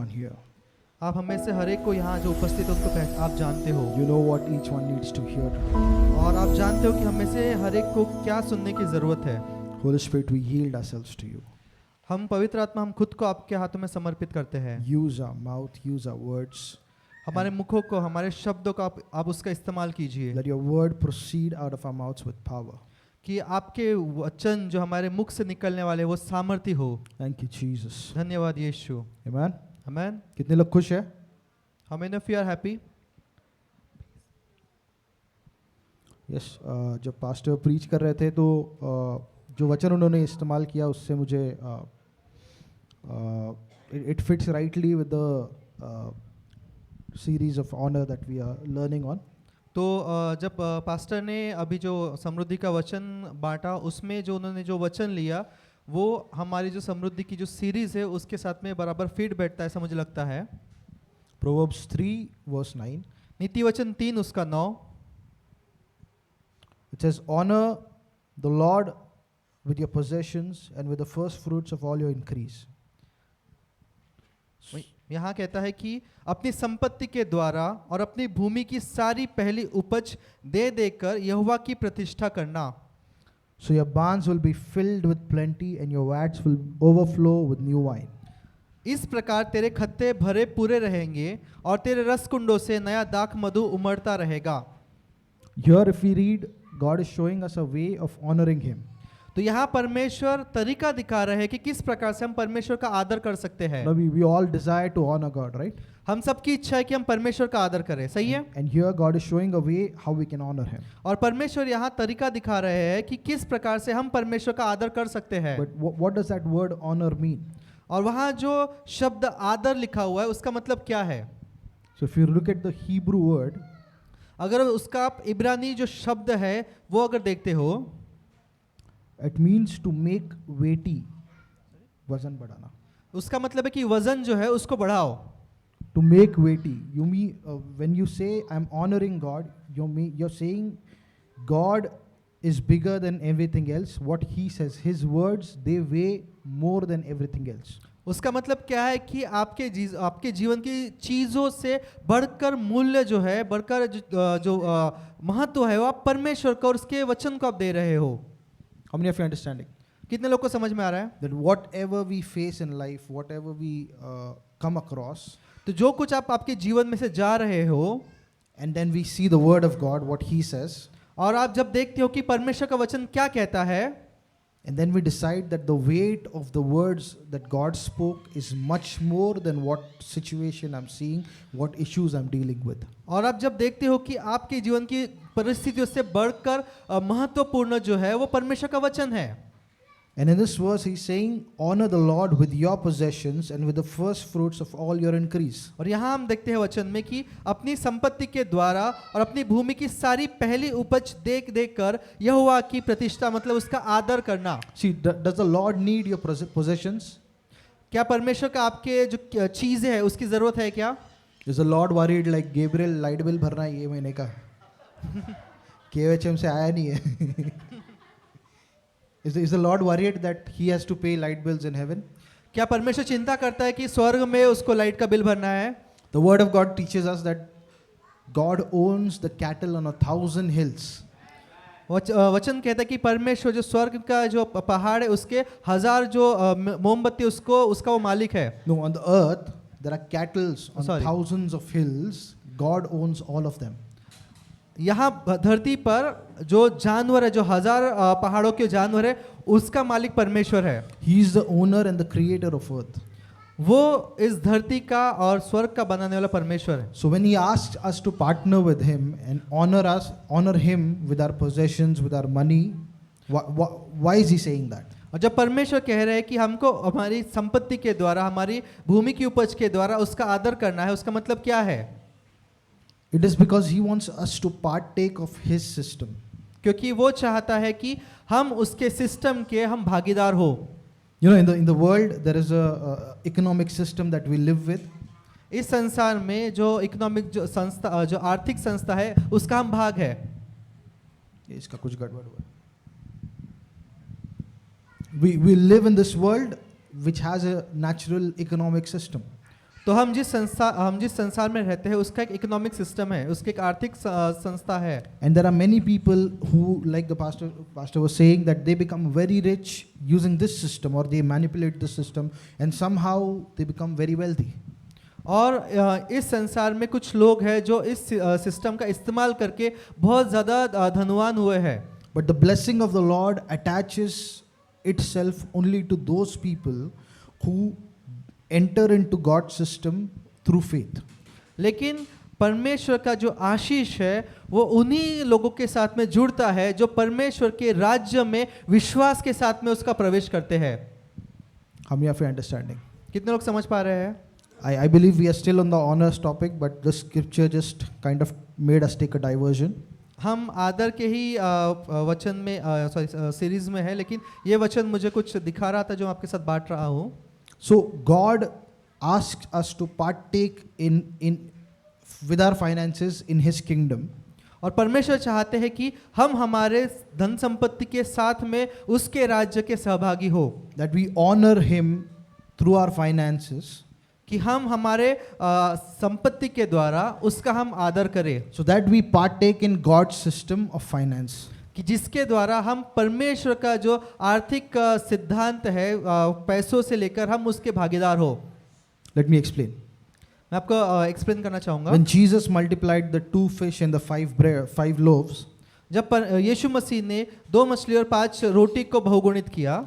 everyone here. आप हमें से हर एक को यहाँ जो उपस्थित है उनको आप जानते हो You know what each one needs to hear today. और आप जानते हो कि हमें से हर एक को क्या सुनने की ज़रूरत है। Holy Spirit, we yield ourselves to you. हम पवित्र आत्मा हम खुद को आपके हाथों में समर्पित करते हैं। Use our mouth, use our words. हमारे मुखों को, हमारे शब्दों को आप उसका इस्तेमाल कीजिए Let your word proceed out of our mouths with power. कि आपके वचन जो हमारे मुख से निकलने वाले वो सामर्थ्य हो। Thank you, Jesus. धन्यवाद यीशु। Amen. आमेन। कितने लोग खुश हैं? How many of you are happy? Yes. जब पास्टर प्रीच कर रहे थे तो जो वचन उन्होंने इस्तेमाल किया उससे मुझे it fits rightly with the series of honor that we are learning on. तो जब पास्टर ने अभी जो समृद्धि का वचन बांटा उसमें जो उन्होंने जो वचन लिया वो हमारी जो समृद्धि की जो सीरीज है उसके साथ में बराबर फिट बैठता है ऐसा मुझे लगता है। Proverbs 3 verse 9. नीति वचन 3 उसका 9। It says, honor the Lord with your possessions and with the first fruits of all your increase. यहाँ कहता है कि अपनी संपत्ति के द्वारा और अपनी भूमि की सारी पहली उपज दे देकर यहोवा की प्रतिष्ठा करना। So your barns will be filled with plenty and your vats will overflow with new wine. इस प्रकार तेरे खत्ते भरे पूरे रहेंगे और तेरे रस कुंडों से नया दाख मधु उमड़ता रहेगा। Here if we read, God is showing us a way of honoring Him. तो यहाँ परमेश्वर तरीका दिखा रहे हैं कि किस प्रकार से हम परमेश्वर का आदर कर सकते हैं। Now we all desire to honor God, right? हम सबकी इच्छा है कि हम परमेश्वर का आदर करें, सही है? And here God is showing a way how we can honor Him. और परमेश्वर यहाँ तरीका दिखा रहे हैं कि किस प्रकार से हम परमेश्वर का आदर कर सकते हैं। But what does that word honor mean? और वहाँ जो शब्द आदर लिखा हुआ है उसका मतलब क्या है? So if you look at the Hebrew word, अगर उसका आप इब्रानी जो शब्द है वो अगर देखते हो, it means to make weighty. वजन बढ़ाना. उसका मतलब है कि वजन जो है उसको बढ़ाओ। To make weighty. You mean when you say I'm honoring God, you're saying God is bigger than everything else. What He says, His words, they weigh more than everything else. उसका मतलब क्या है कि आपके जीवन की चीज़ों से बढ़कर मूल्य जो है, बढ़कर जो महत्व है वो आप परमेश्वर को और उसके वचन को आप दे रहे हो। How many of you understanding? कितने लोग को समझ में आ रहा है? That whatever we face in life, whatever we come across, तो जो कुछ आप आपके जीवन में से जा रहे हो and then we see the word of God, what He says, और आप जब देखते हो कि परमेश्वर का वचन क्या कहता है, and then we decide that the weight of the words that God spoke is much more than what situation I'm seeing, what issues I'm dealing with. और आप जब देखते हो कि आपके जीवन की परिस्थितियों से बढ़कर महत्वपूर्ण जो है वो परमेश्वर का वचन है। And in this verse He's saying, honor the Lord with your possessions and with the first fruits of all your increase. और यहाँ हम देखते हैं वचन में कि अपनी संपत्ति के द्वारा और अपनी भूमि की सारी पहली उपज देख कर यहोवा की प्रतिष्ठा मतलब उसका आदर करना। See, does the Lord need your possessions? क्या परमेश्वर का आपके जो चीजें है उसकी जरूरत है क्या? Is the Lord worried like Gabriel light bill भरना है ये महीने का? KHM से आया नहीं है. Is the Lord worried that He has to pay light bills in heaven? क्या परमेश्वर चिंता करता है कि स्वर्ग में उसको लाइट का बिल भरना है? The Word of God teaches us that God owns the cattle on 1,000 hills. वचन कहता है कि परमेश्वर जो स्वर्ग का जो पहाड़ है उसके 1000 जो मोमबत्ती उसका वो मालिक है। No, on the earth there are cattle on thousands of hills. God owns all of them. यहाँ धरती पर जो जानवर है, जो 1000 पहाड़ों के जानवर है, उसका मालिक परमेश्वर है। He is the owner and the creator of earth. वो इस धरती का और स्वर्ग का बनाने वाला परमेश्वर है। So when He asked us to partner with Him and honor Him with our possessions, with our money, why is He saying that? और जब परमेश्वर कह रहे हैं कि हमको हमारी संपत्ति के द्वारा, हमारी भूमि की उपज के द्वारा उसका आदर करना है, उसका मतलब क्या है? It is because He wants us to partake of His system. क्योंकि वो चाहता है कि हम उसके सिस्टम के हम भागीदार हो। You know, in the world there is a economic system that we live with. इस संसार में जो इकोनॉमिक जो संस्था, जो आर्थिक संस्था है उसका हम भाग है। इसका कुछ गड़बड़ हुआ। We live in this world which has a natural economic system. तो हम जिस संसार में रहते हैं उसका एक इकोनॉमिक सिस्टम है, उसकी एक आर्थिक संस्था है. And there are many people who, like the pastor was saying, that they become very rich using this system, or they manipulate the system, and somehow they become very wealthy. और इस संसार में कुछ लोग हैं जो इस सिस्टम का इस्तेमाल करके बहुत ज़्यादा धनवान हुए हैं. But the blessing of the Lord attaches itself only to those people who enter into God's system through faith. लेकिन परमेश्वर का जो आशीष है वो उन्हीं लोगों के साथ में जुड़ता है जो परमेश्वर के राज्य में विश्वास के साथ में उसका प्रवेश करते हैं. How many of you are understanding? कितने लोग समझ पा रहे हैं? I believe we are still on the honors topic, but the scripture just kind of made us take a diversion. हम आदर के ही वचन में सीरीज में है, लेकिन ये वचन मुझे कुछ दिखा रहा था जो आपके साथ बांट रहा हूँ. So God asks us to partake in with our finances in His kingdom. और परमेश्वर चाहते हैं कि हम हमारे धन संपत्ति के साथ में उसके राज्य के सहभागी हो. That we honor Him through our finances. कि हम हमारे संपत्ति के द्वारा उसका हम आदर करें. So that we partake in God's system of finance. कि जिसके द्वारा हम परमेश्वर का जो आर्थिक सिद्धांत है पैसों से लेकर हम उसके भागीदार हो. Let me explain. मैं आपको एक्सप्लेन करना चाहूँगा. When Jesus multiplied the 2 fish and the 5 loaves, जब यीशु मसीह ने 2 मछली और 5 रोटी को बहुगुणित किया,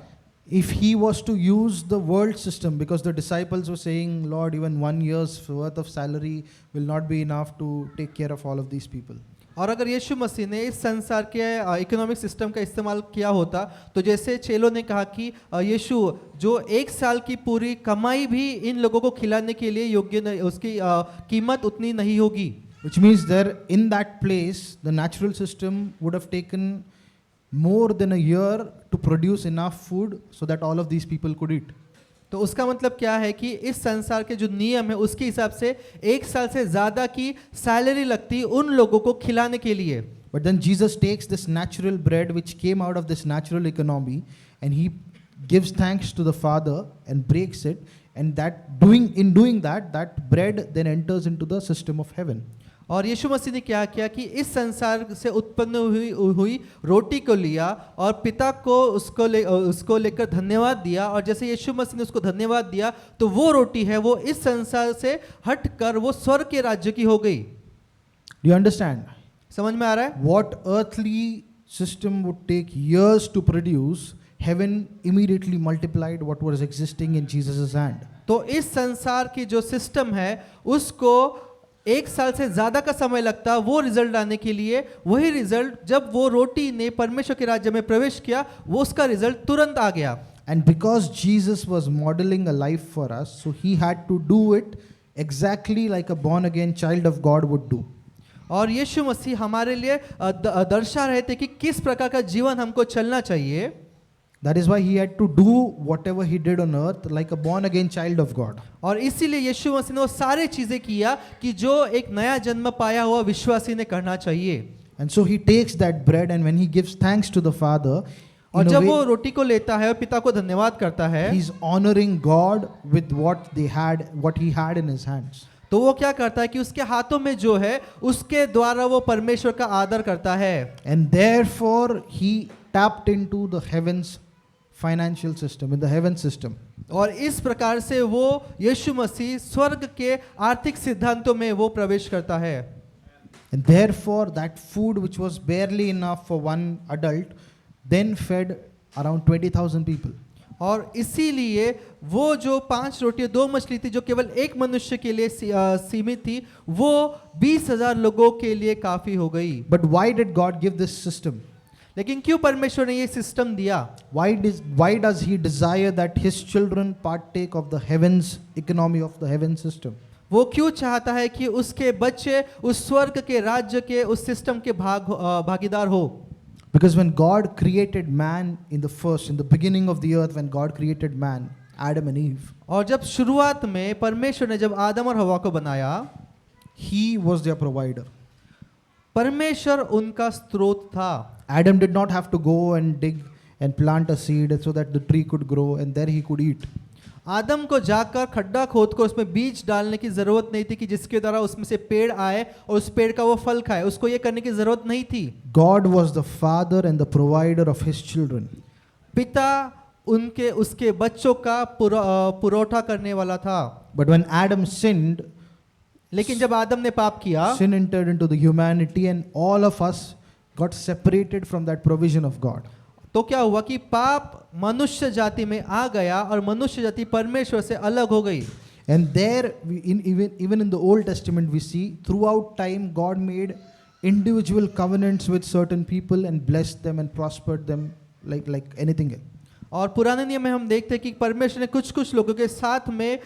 if He was to use the world system, because the disciples were saying, Lord, even 1 year's worth of salary will not be enough to take care of all of these people. और अगर यीशु मसीह ने इस संसार के economic system का इस्तेमाल किया होता तो जैसे चेलों ने कहा कि यीशु जो 1 साल की पूरी कमाई भी इन लोगों को खिलाने के लिए योग्य नहीं, उसकी कीमत उतनी नहीं होगी. Which means there in that place the natural system would have taken more than a year to produce enough food so that all of these people could eat. तो उसका मतलब क्या है कि इस संसार के जो नियम है उसके हिसाब से 1 साल से ज़्यादा की सैलरी लगती उन लोगों को खिलाने के लिए. But then Jesus takes this natural bread which came out of this natural economy and He gives thanks to the Father and breaks it, and that doing that bread then enters into the system of heaven. और यीशु मसीह ने क्या किया कि इस संसार से उत्पन्न हुई रोटी को लिया और पिता को उसको लेकर धन्यवाद दिया, और जैसे यीशु मसीह ने उसको धन्यवाद दिया तो वो रोटी है वो इस संसार से हटकर वो स्वर्ग के राज्य की हो गई. Do you understand? समझ में आ रहा है? What earthly system would take years to produce, heaven immediately multiplied what was existing in Jesus' hand. तो इस संसार की जो सिस्टम है उसको 1 साल से ज्यादा का समय लगता वो रिजल्ट आने के लिए, वही रिजल्ट जब वो रोटी ने परमेश्वर के राज्य में प्रवेश किया वो उसका रिजल्ट तुरंत आ गया. And because Jesus was modeling a life for us, so He had to do it exactly like a born again child of God would do. और यीशु मसीह हमारे लिए दर्शा रहे थे कि किस प्रकार का जीवन हमको चलना चाहिए. That is why He had to do whatever He did on earth like a born again child of God. और इसीलिए यीशु मसीह ने वो सारे चीजें किया कि जो एक नया जन्म पाया हुआ विश्वासी ने करना चाहिए. And so He takes that bread, and when He gives thanks to the Father, और जब वो रोटी को लेता है और पिता को धन्यवाद करता है, He's honoring God with what He had in His hands. तो वो क्या करता है कि उसके हाथों में जो है उसके द्वारा वो परमेश्वर का आदर करता है. And therefore He tapped into the heavens financial system, in the heaven system. और इस प्रकार से वो यीशु मसीह स्वर्ग के आर्थिक सिद्धांतों में वो प्रवेश करता है. And therefore that food which was barely enough for one adult then fed around 20,000 people. और इसीलिए वो जो 5 रोटी 2 मछली थी जो केवल एक मनुष्य के लिए सीमित थी वो 20,000 लोगों के लिए काफी हो गई. But why did God give this system? लेकिन क्यों परमेश्वर ने ये सिस्टम दिया? Why does He desire that His children partake of the heavens economy, of the heaven system? वो क्यों चाहता है कि उसके बच्चे उस स्वर्ग के राज्य के उस सिस्टम के भागीदार हो? Because when God created man in the beginning of the earth, when God created man, Adam and Eve, और जब शुरुआत में परमेश्वर ने जब आदम और हवा को बनाया, He was their provider. परमेश्वर उनका स्रोत था. Adam did not have to go and dig and plant a seed so that the tree could grow and there he could eat. आदम को जाकर खड्डा खोद कर उसमें बीज डालने की जरूरत नहीं थी कि जिसके द्वारा उसमें से पेड़ आए और उस पेड़ का वो फल खाए, उसको ये करने की जरूरत नहीं थी। God was the father and the provider of his children. पिता उनके उसके बच्चों का पुरौठा करने वाला था। But when Adam sinned, लेकिन जब आदम ने पाप किया, sin entered into the humanity and all of us got separated from that provision of God. तो क्या हुआ कि पाप मनुष्य जाति में आ गया और मनुष्य जाति परमेश्वर से अलग हो गई। And there, even in the Old Testament, we see throughout time God made individual covenants with certain people and blessed them and prospered them like anything else. और पुराने नियम में हम देखते हैं कि परमेश्वर ने कुछ कुछ लोगों के साथ में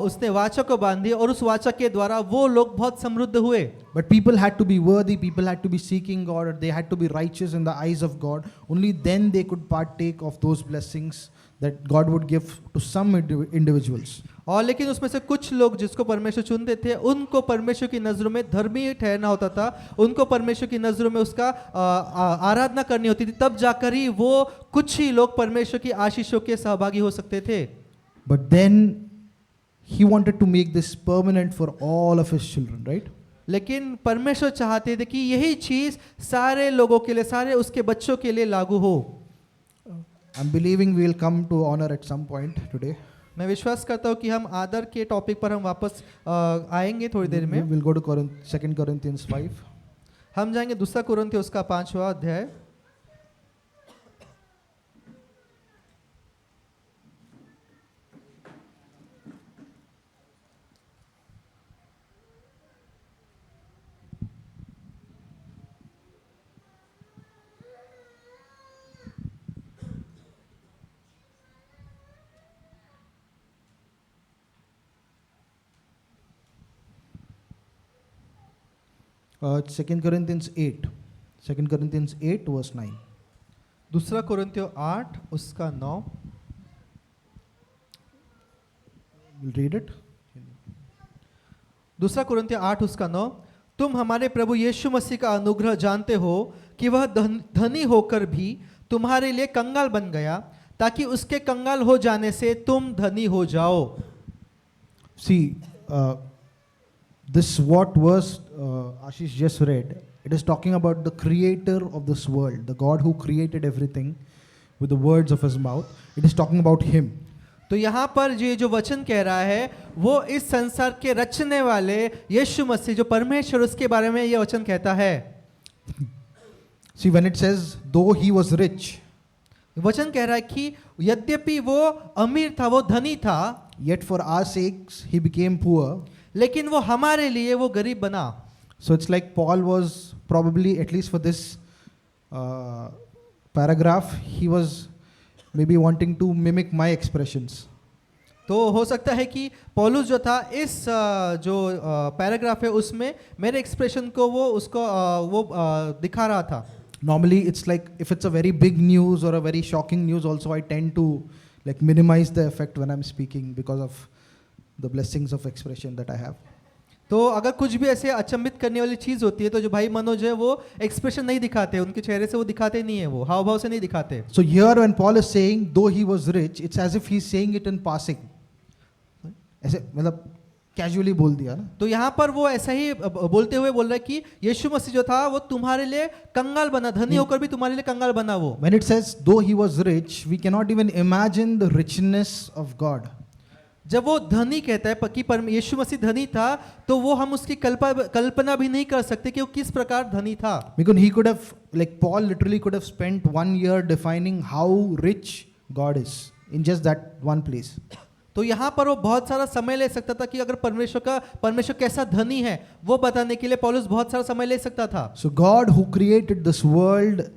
उसने वाचा को बांधी और उस वाचा के द्वारा वो लोग बहुत समृद्ध हुए। But people had to be worthy, people had to be seeking God, or they had to be righteous in the eyes of God. Only then they could partake of those blessings that God would give to some individuals. और लेकिन उसमें से कुछ लोग जिसको परमेश्वर चुनते थे, उनको परमेश्वर की नज़रों में धर्मी ठहरना होता था, उनको परमेश्वर की नज़रों में उसका आराधना करनी होती थी, तब जाकर ही वो कुछ ही लोग परमेश्वर की आशीषों के सहभागी हो सकते थे। But then he wanted to make this permanent for all of his children, right? लेकिन परमेश्वर चाहते थे कि यही चीज सारे लोगों के लिए, सारे उसके बच्चों के लिए लागू हो। I'm believing we will come to honor at some point today. मैं विश्वास करता हूँ कि हम आदर के टॉपिक पर हम वापस आएंगे थोड़ी देर में। We'll go to 2 Corinthians 5. हम जाएंगे 2 कुरिन्थियों उसका 5वां अध्याय। It's 2 Corinthians 8. 2 Corinthians 8 verse 9. 2 कुरिन्थियों 8 उसका 9। We'll read it. 2 कुरिन्थियों 8 उसका 9। तुम हमारे प्रभु यीशु मसीह का अनुग्रह जानते हो कि वह धनी होकर भी तुम्हारे लिए कंगाल बन गया, ताकि उसके कंगाल हो जाने से तुम धनी हो जाओ। See, this what verse Ashish just read, it is talking about the creator of this world, the God who created everything with the words of his mouth. It is talking about him. तो यहाँ पर ये जो वचन कह रहा है वो इस संसार के रचने वाले यीशु मसीह जो परमेश्वर, उसके बारे में ये वचन कहता है। See, when it says though he was rich, वचन कह रहा है कि यद्यपि वो अमीर था, वो धनी था, yet for our sakes he became poor. लेकिन वो हमारे लिए वो गरीब बना। So it's like Paul was probably, at least for this paragraph, he was maybe wanting to mimic my expressions. तो हो सकता है कि पौलुस जो था इस जो पैराग्राफ है उसमें मेरे एक्सप्रेशन को वो उसको वो दिखा रहा था। Normally it's like if it's a very big news or a very shocking news also, I tend to like minimize the effect when I'm speaking because of the blessings of expression that I have. तो अगर कुछ भी ऐसे अचंभित करने वाली चीज होती है तो जो भाई मनोज है वो एक्सप्रेशन नहीं दिखाते, उनके चेहरे से वो दिखाते नहीं है, वो हाव भाव से नहीं दिखाते। So here when Paul is saying though he was rich, it's as if he's saying it in passing. ऐसे मतलब कैजुअली बोल दिया ना। तो यहाँ पर वो ऐसा ही बोलते हुए बोल रहा है कि यीशु मसीह जो था वो तुम्हारे लिए कंगाल बना, धनी होकर भी तुम्हारे लिए कंगाल बना वो। When it says though he was rich, we cannot even imagine the richness of God. जब वो धनी कहता है कि यीशु मसीह धनी था, तो वो हम उसकी कल्पना भी नहीं कर सकते कि वो किस प्रकार धनी था। Because he could have, like Paul literally could have spent 1 year defining how rich God is in just that one place. तो यहाँ पर वो बहुत सारा समय ले सकता था कि अगर परमेश्वर कैसा धनी है वो बताने के लिए पौलुस बहुत सारा समय ले सकता था। So God who created this world,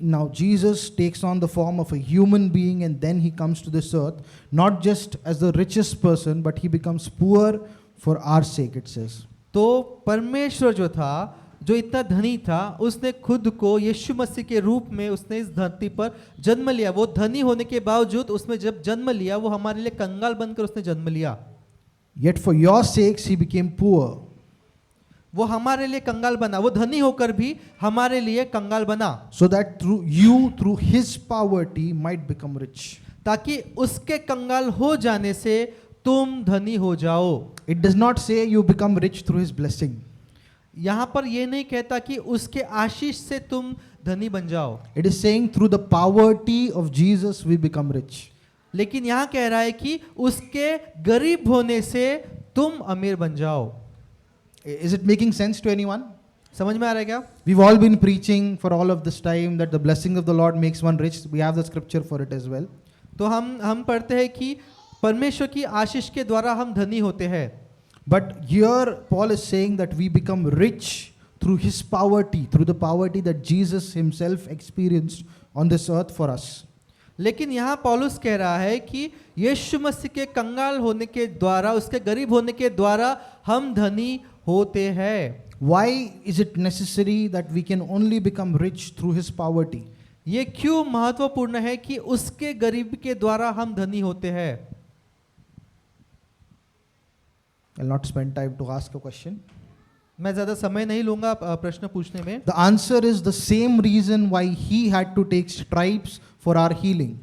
now Jesus takes on the form of a human being and then he comes to this earth, not just as the richest person, but he becomes poor for our sake, it says. तो परमेश्वर जो था, जो इतना धनी था, उसने खुद को यीशु मसीह के रूप में उसने इस धरती पर जन्म लिया। वो धनी होने के बावजूद उसने जब जन्म लिया वो हमारे लिए कंगाल बनकर उसने जन्म लिया। Yet for your sakes he became poor. वो हमारे लिए कंगाल बना, वो धनी होकर भी हमारे लिए कंगाल बना, So that through his poverty might become rich. ताकि उसके कंगाल हो जाने से तुम धनी हो जाओ। It does not say you become rich through his blessing. यहाँ पर ये नहीं कहता कि उसके आशीष से तुम धनी बन जाओ, It is saying through the poverty of Jesus we become rich. लेकिन यहाँ कह रहा है कि उसके गरीब होने से तुम अमीर बन जाओ। Is it making sense to anyone? समझ में आ रहा है क्या? We've all been preaching for all of this time that the blessing of the Lord makes one rich. We have the scripture for it as well. तो हम पढ़ते हैं कि परमेश्वर की आशीष के द्वारा हम धनी होते हैं। But here Paul is saying that we become rich through his poverty, through the poverty that Jesus himself experienced on this earth for us. लेकिन यहाँ पौलुस कह रहा है कि यीशु मसीह के कंगाल होने के द्वारा, उसके गरीब होने के द्वारा हम धनी होते हैं। Why is it necessary that we can only become rich through his poverty? ये क्यों महत्वपूर्ण है कि उसके गरीब के द्वारा हम धनी होते हैं? I'll not spend time to ask a question. मैं ज्यादा समय नहीं लूंगा प्रश्न पूछने में। The answer is the same reason why he had to take stripes for our healing.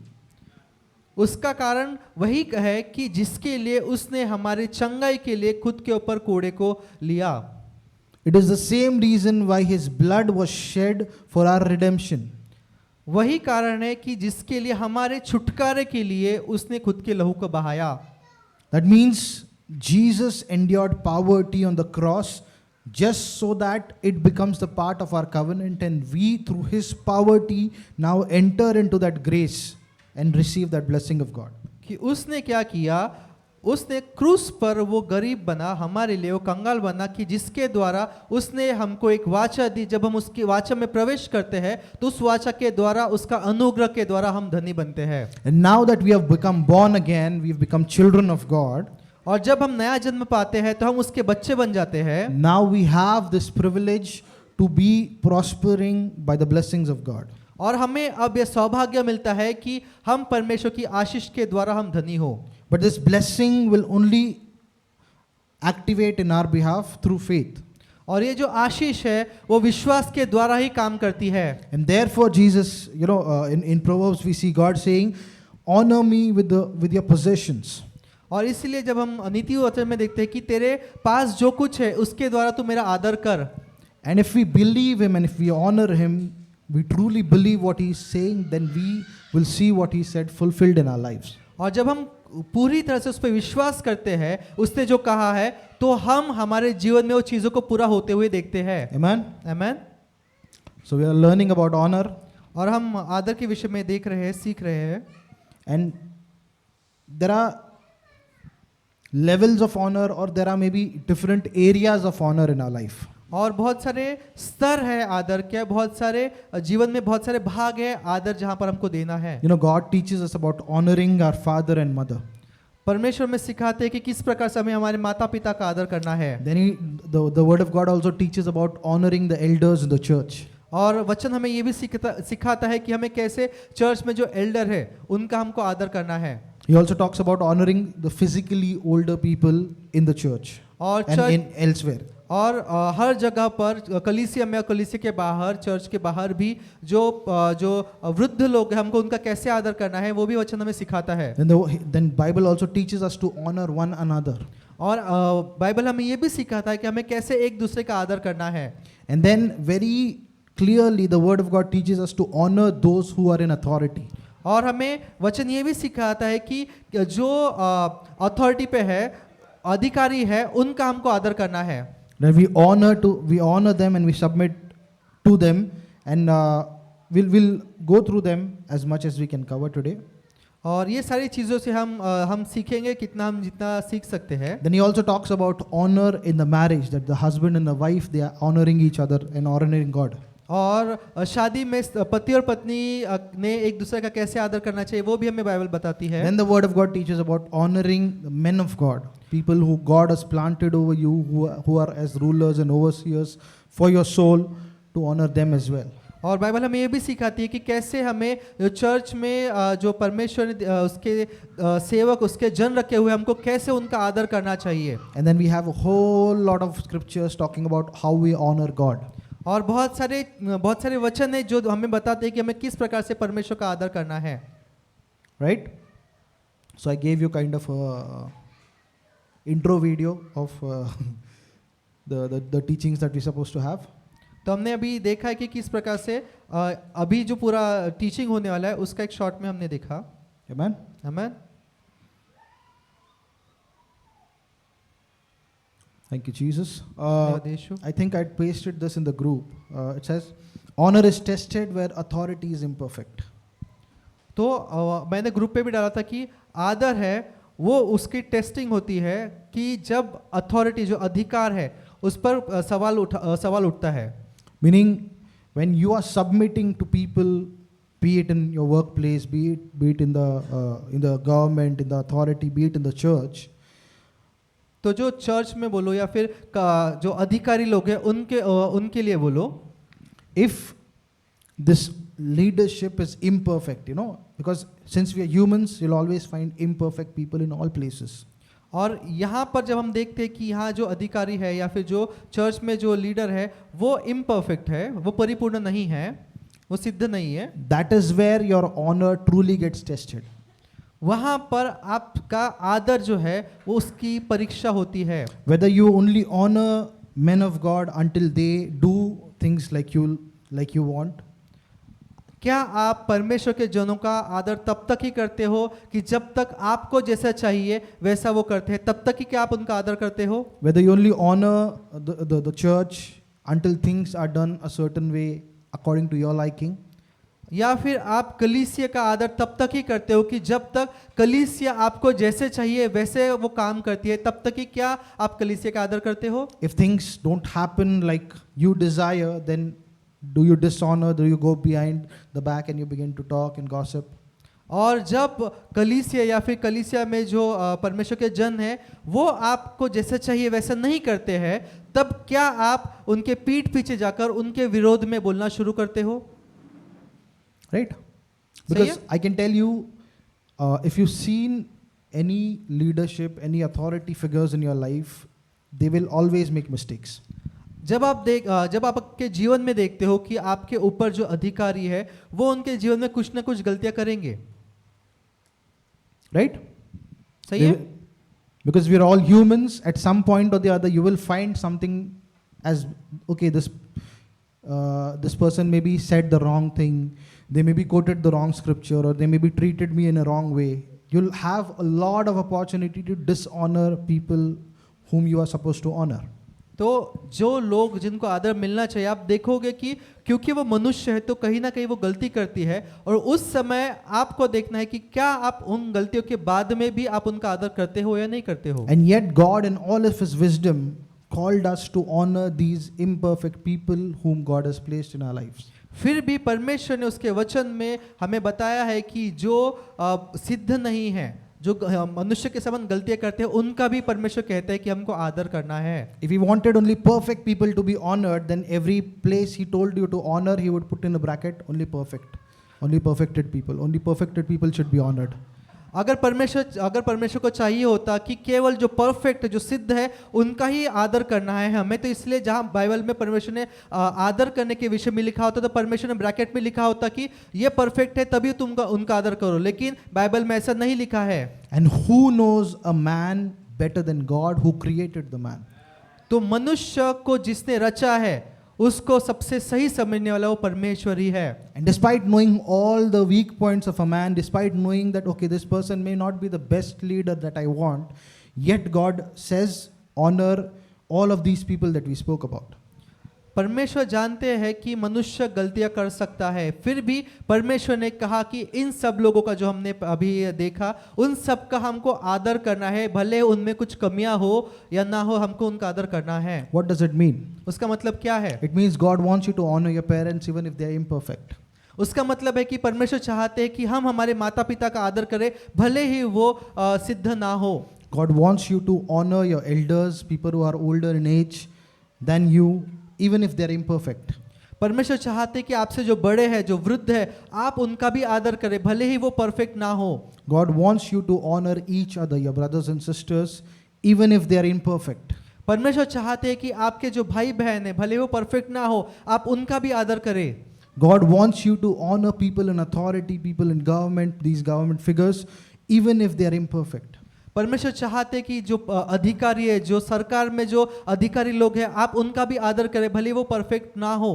उसका कारण वही है कि जिसके लिए उसने हमारे चंगाई के लिए खुद के ऊपर कोड़े को लिया। It is the same reason why his blood was shed for our redemption. वही कारण है कि जिसके लिए हमारे छुटकारे के लिए उसने खुद के लहू को बहाया। That means Jesus endured poverty on the cross just so that it becomes the part of our covenant, and we through his poverty now enter into that grace and receive that blessing of God. कि उसने क्या किया, उसने क्रूस पर वो गरीब बना हमारे लिए, वो कंगाल बना कि जिसके द्वारा उसने हमको एक वाचा दी। जब हम उसकी वाचा में प्रवेश करते हैं तो उस वाचा के द्वारा, उसका अनुग्रह के द्वारा हम धनी बनते हैं। And now that we have become born again, we have become children of God. और जब हम नया जन्म पाते हैं तो हम उसके बच्चे बन जाते हैं। Now we have this privilege to be prospering by the blessings of God. और हमें अब यह सौभाग्य मिलता है कि हम परमेश्वर की आशीष के द्वारा हम धनी हो। But this blessing will only activate in our behalf through faith. और ये जो आशीष है वो विश्वास के द्वारा ही काम करती है। And therefore Jesus, in Proverbs we see God saying, honor me with your possessions. और इसलिए जब हम नीति वचन में देखते हैं कि तेरे पास जो कुछ है उसके द्वारा तू मेरा आदर कर। And if we believe him and if we honor him, we truly believe what he is saying, then we will see what he said fulfilled in our lives. और जब हम पूरी तरह से उस पर विश्वास करते हैं, उसने जो कहा है, तो हम हमारे जीवन में वो चीजों को पूरा होते हुए देखते हैं। Amen? Amen? So we are learning about honor. और हम आदर के विषय में देख रहे हैं, सीख रहे हैं। And there are levels of honor, or there are maybe different areas of honor in our life. और बहुत सारे स्तर है आदर के, बहुत सारे जीवन में बहुत सारे भाग है आदर जहां पर हमको देना है। God teaches us about honoring our father and mother. परमेश्वर में सिखाते हैं कि किस प्रकार से हमें हमारे माता पिता का आदर करना है। Then the word of God also teaches about honoring the elders in the church. और वचन हमें ये भी सिखाता है कि हमें कैसे चर्च में जो एल्डर है उनका हमको आदर करना है। He also talks about honoring the physically older people in the church और and चर्च in elsewhere. और हर जगह पर कलीसिया में और कलीसिया के बाहर, चर्च के बाहर भी जो वृद्ध लोग हैं हमको उनका कैसे आदर करना है वो भी वचन हमें सिखाता है। Then Bible also teaches us to honor one another. और बाइबल हमें ये भी सिखाता है कि हमें कैसे एक दूसरे का आदर करना है। And then very clearly the word of God teaches us to honor those who are in authority. और हमें वचन ये भी सिखाता है कि जो अथॉरिटी पे है, अधिकारी है, उनका हमको आदर करना है। That we honor them and we submit to them, and we'll go through them as much as we can cover today. और ये सारी चीज़ों से हम सीखेंगे जितना सीख सकते हैं। Then he also talks about honor in the marriage, that the husband and the wife, they are honoring each other and honoring God. और शादी में पति और पत्नी ने एक दूसरे का कैसे आदर करना चाहिए वो भी हमें बाइबल बताती है। Then the word of God teaches about honoring the men of God, people who God has planted over you, who are as rulers and overseers for your soul, to honor them as well. और Bible हमें ये भी सिखाती है कि कैसे हमें church में जो परमेश्वर ने उसके सेवक, उसके जन रखे हुए, हमको कैसे उनका आदर करना चाहिए। And then we have a whole lot of scriptures talking about how we honor God. और बहुत सारे वचन है जो हमें बताते हैं कि हमें किस प्रकार से परमेश्वर का आदर करना है। Right? So I gave you kind of a intro video of the teachings that we're supposed to have. तो हमने अभी देखा है कि किस प्रकार से अभी जो पूरा टीचिंग होने वाला है उसका एक शॉर्ट में हमने देखा. Amen. Amen. Thank you, Jesus. धन्यवाद यीशु. I think I pasted this in the group. It says, honor is tested where authority is imperfect. तो मैंने ग्रुप पे भी डाला था कि आदर है वो उसकी टेस्टिंग होती है कि जब अथॉरिटी जो अधिकार है उस पर सवाल उठता है. Meaning, when you are submitting to people, be it in your workplace, be it in the government, in the authority, be it in the church. तो जो चर्च में बोलो या फिर जो अधिकारी लोग हैं उनके लिए बोलो. If this leadership is imperfect, because since we are humans, you'll always find imperfect people in all places. और यहाँ पर जब हम देखते हैं कि यहाँ जो अधिकारी है या फिर जो चर्च में जो लीडर है वो इम्परफेक्ट है, वो परिपूर्ण नहीं है, वो सिद्ध नहीं है. That is where your honor truly gets tested. वहाँ पर आपका आदर जो है वो उसकी परीक्षा होती है. Whether you only honor men of God until they do things like you want. क्या आप परमेश्वर के जनों का आदर तब तक ही करते हो कि जब तक आपको जैसा चाहिए वैसा वो करते हैं, तब तक ही क्या आप उनका आदर करते हो? Whether you only honor the church until things are done a certain way according to your liking. या फिर आप कलीसिया का आदर तब तक ही करते हो कि जब तक कलीसिया आपको जैसे चाहिए वैसे वो काम करती है, तब तक ही क्या आप कलीसिया का आदर करते हो? If things don't happen like you desire, then do you dishonor? Do you go behind the back and you begin to talk and gossip? और जब कलीसिया या फिर कलीसिया में जो परमेश्वर के जन हैं वो आपको जैसा चाहिए वैसा नहीं करते हैं, तब क्या आप उनके पीठ पीछे जाकर उनके विरोध में बोलना शुरू करते हो? Right? Because I can tell you, if you've seen any leadership, any authority figures in your life, they will always make mistakes. जब आप आपके जीवन में देखते हो कि आपके ऊपर जो अधिकारी है वो उनके जीवन में कुछ ना कुछ गलतियां करेंगे. Right? सही है? Because we are all humans, at some point or the other, you will find something as, okay, this person maybe said the wrong thing, they maybe quoted the wrong scripture, or they maybe treated me in a wrong way. You'll have a lot of opportunity to dishonor people whom you are supposed to honor. तो जो लोग जिनको आदर मिलना चाहिए, आप देखोगे कि क्योंकि वो मनुष्य है तो कहीं ना कहीं वो गलती करती है, और उस समय आपको देखना है कि क्या आप उन गलतियों के बाद में भी आप उनका आदर करते हो या नहीं करते हो. And yet God in all of His wisdom called us to honor these imperfect people whom God has placed in our lives. फिर भी परमेश्वर ने उसके वचन में हमें बताया है कि जो सिद्ध नहीं है, जो मनुष्य के समान गलतियां करते हैं, उनका भी परमेश्वर कहता है कि हमको आदर करना है. If He wanted only perfect people to be honored, then every place He told you to honor, He would put in a bracket, only perfect, only perfected people. Only perfected people should be honored. अगर परमेश्वर को चाहिए होता कि केवल जो perfect जो सिद्ध है उनका ही आदर करना है हमें, तो इसलिए जहां बाइबल में परमेश्वर ने आदर करने के विषय में लिखा होता तो परमेश्वर ने ब्रैकेट में लिखा होता कि ये परफेक्ट है तभी तुम उनका आदर करो, लेकिन बाइबल में ऐसा नहीं लिखा है. And who knows a man better than God who created the man? तो मनुष्य को जिसने रचा है उसको सबसे सही समझने वाला वो परमेश्वर ही है. And despite knowing all the weak points of a man, despite knowing that, okay, this person may not be the best leader that I want, yet God says, honor all of these people that we spoke about. परमेश्वर जानते हैं कि मनुष्य गलतियां कर सकता है, फिर भी परमेश्वर ने कहा कि इन सब लोगों का जो हमने अभी देखा उन सब का हमको आदर करना है, भले उनमें कुछ कमियां हो या ना हो, हमको उनका आदर करना है. What does it mean? उसका मतलब क्या है? It means God wants you to honor your parents even if they are imperfect. उसका मतलब है कि परमेश्वर चाहते हैं कि हम हमारे माता पिता का आदर करें भले ही वो सिद्ध ना हो. God wants you to honor your elders, people who are older in age than you, even if they are imperfect. परमेश्वर चाहते कि आपसे जो बड़े हैं, जो वृद्ध है, आप उनका भी आदर करें भले ही वो परफेक्ट ना हो. God wants you to honor each other, your brothers and sisters, even if they are imperfect. परमेश्वर चाहते हैं कि आपके जो भाई बहन है भले वो परफेक्ट ना हो, आप उनका भी आदर करें. God wants you to honor people in authority, people in government, these government figures, even if they are imperfect. परमेश्वर चाहते कि जो अधिकारी है, जो सरकार में जो अधिकारी लोग हैं, आप उनका भी आदर करें, भले वो परफेक्ट ना हो.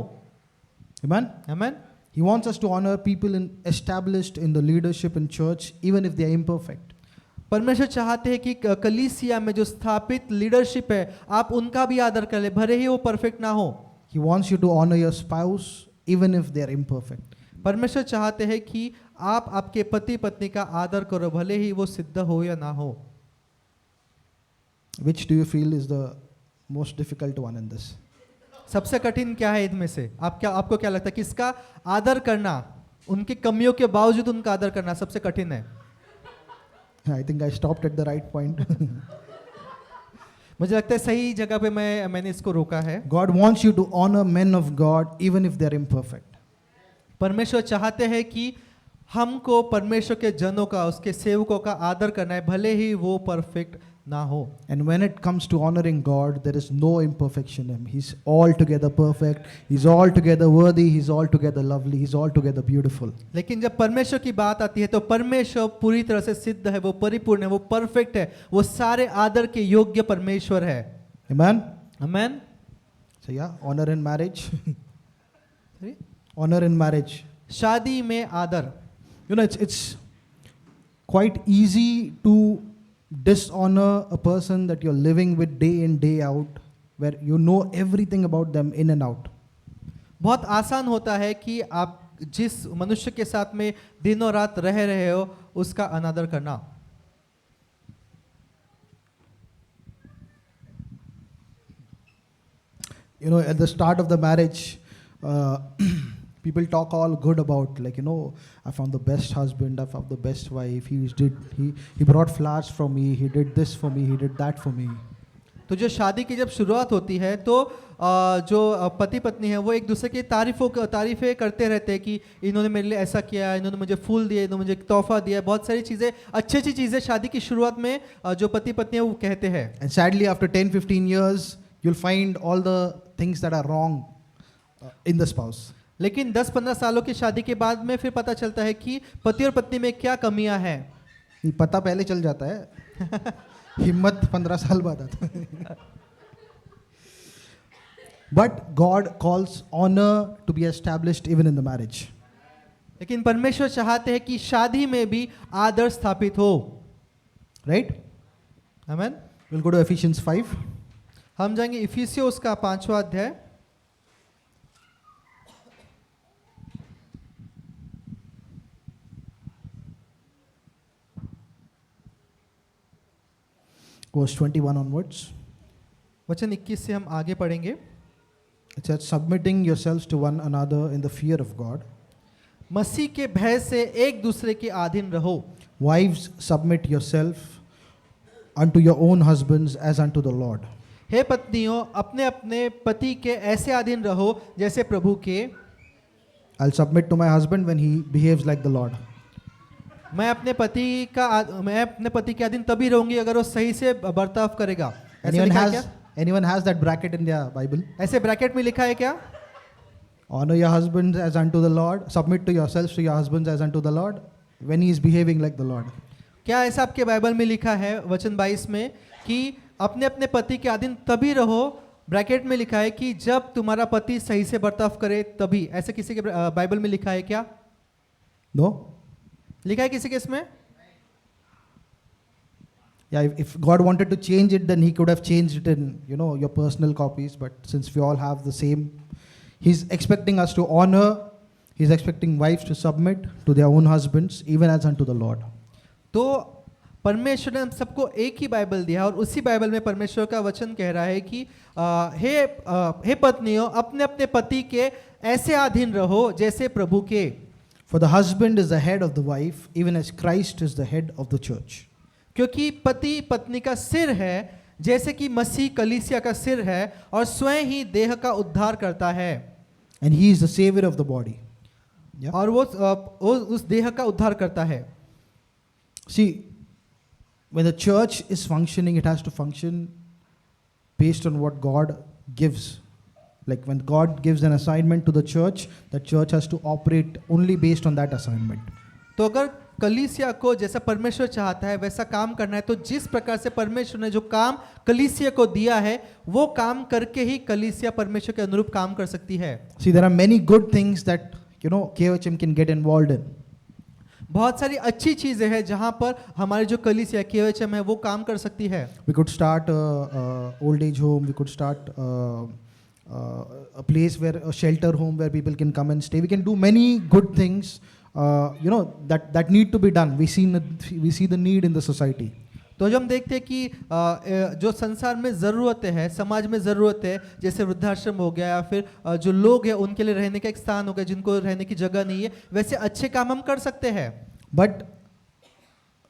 Amen? Amen. He wants us to honor people established in the leadership in church, even if they are imperfect. परमेश्वर चाहते हैं कि कलीसिया में जो स्थापित लीडरशिप है, आप उनका भी आदर करें, भले ही वो परफेक्ट ना हो. He wants you to honor your spouse, even if they are imperfect. परमेश्वर चाहते हैं कि आप आपके पति पत्नी का आदर करो, भले ही वो सिद्ध हो या ना हो. Which do you feel is the most difficult one in this? सबसे कठिन क्या है इनमें से? आपको क्या लगता है किसका आदर करना, उनकी कमियों के बावजूद उनका आदर करना सबसे कठिन है? I think I stopped at the right point. मुझे लगता है सही जगह पे मैंने इसको रोका है. God wants you to honor men of God, even if they are imperfect. परमेश्वर चाहते हैं कि हमको परमेश्वर के जनों का, उसके सेवकों का आदर करना है, भले ही वो परफेक्ट ना हो. And when it comes to honoring God, there is no imperfection in him. He's altogether perfect. He's altogether worthy. He's altogether lovely. He's altogether beautiful. लेकिन जब परमेश्वर की बात आती है तो परमेश्वर पूरी तरह से सिद्ध है, वो परिपूर्ण है, वो परफेक्ट है, वो सारे आदर के योग्य परमेश्वर है. Amen? Amen. So yeah, honor in marriage. Honor in marriage. शादी में आदर. You know, it's quite easy to dishonor a person that you're living with day in, day out, where you know everything about them in and out. बहुत आसान होता है कि आप जिस मनुष्य के साथ में दिनों रात रह रहे हो उसका अनादर करना. You know, at the start of the marriage, people talk all good about, like, you know, I found the best husband, I found the best wife, he brought flowers for me, he did this for me, he did that for me. तो जो शादी की जब शुरुआत होती है तो जो पति पत्नी है वो एक दूसरे की तारीफें करते रहते हैं कि इन्होंने मेरे लिए ऐसा किया, इन्होंने मुझे फूल दिए, इन्होंने मुझे तोहफा दिया, बहुत सारी चीज़ें, अच्छी अच्छी चीज़ें शादी की शुरुआत में जो पति पत्नी है वो कहते हैं. And sadly, after 10-15 years, you'll find all the things that are wrong in the spouse. लेकिन 10-15 सालों की शादी के बाद में फिर पता चलता है कि पति और पत्नी में क्या कमियां हैं. ये पता पहले चल जाता है, हिम्मत 15 साल बाद आता है. But God calls honor to be established even in the marriage. लेकिन परमेश्वर चाहते हैं कि शादी में भी आदर स्थापित हो. Right? Amen. We'll go to Ephesians 5. हम जाएंगे इफिसियों उसका 5वां अध्याय. Verse 21 onwards. वचन 21 से हम आगे पढ़ेंगे. It says, submitting yourselves to one another in the fear of God. मसीह के भय से एक दूसरे के अधीन रहो. Wives, submit yourself unto your own husbands as unto the Lord. हे पत्नियों, अपने अपने पति के ऐसे अधीन रहो जैसे प्रभु के. I'll submit to my husband when he behaves like the Lord. मैं अपने पति के अधीन तभी रहूंगी अगर वो सही से बर्ताव करेगा. Anyone has that bracket in their Bible? ऐसे ब्रैकेट में लिखा है क्या? Honor your husbands as unto the Lord. Submit to yourselves to your husbands as unto the Lord when he is behaving like the Lord. क्या ऐसा आपके Bible में लिखा है वचन 22 में कि अपने अपने पति के अधीन तभी रहो, ब्रैकेट में लिखा है कि जब तुम्हारा पति सही से बर्ताव करे तभी. ऐसे किसी के बाइबल में लिखा है क्या? No? लिखा है किसी के इसमें? Yeah, if God wanted to change it, then he could have changed it in, you know, your personal copies. But since we all have the same, he's expecting us to honor, he's expecting wives to submit to their own husbands, even as unto the Lord. तो परमेश्वर ने हम सबको एक ही Bible दिया और उसी Bible में परमेश्वर का वचन कह रहा है कि हे पत्नियों, अपने अपने पति के ऐसे अधीन रहो जैसे प्रभु के. For the husband is the head of the wife, even as Christ is the head of the church. क्योंकि पति पत्नी का सिर है जैसे कि मसीह कलीसिया का सिर है और स्वयं ही देह का उद्धार करता है. And he is the savior of the body. Yeah? और वो उस देह का उद्धार करता है. See, when the church is functioning, it has to function based on what God gives. Like when God gives an assignment to the church has to operate only based on that assignment. तो अगर कलीसिया को जैसा परमेश्वर चाहता है वैसा काम करना है, तो जिस प्रकार से परमेश्वर ने जो काम कलीसिया को दिया है वो काम करके ही कलीसिया परमेश्वर के अनुरूप काम कर सकती है। See, there are many good things that KOHM can get involved in. बहुत सारी अच्छी चीजें हैं जहां पर हमारी जो कलीसिया KOHM है वो काम कर सकती है। We could start old age home. We could start a place where a shelter home where people can come and stay. We can do many good things. That need to be done. We see the need in the society. तो जो हम देखते हैं कि जो संसार में ज़रूरतें हैं, समाज में ज़रूरत है, जैसे वृद्धाश्रम हो गया या फिर जो लोग हैं उनके लिए रहने का एक स्थान हो गया, जिनको रहने की जगह नहीं है, वैसे अच्छे काम हम कर सकते हैं। But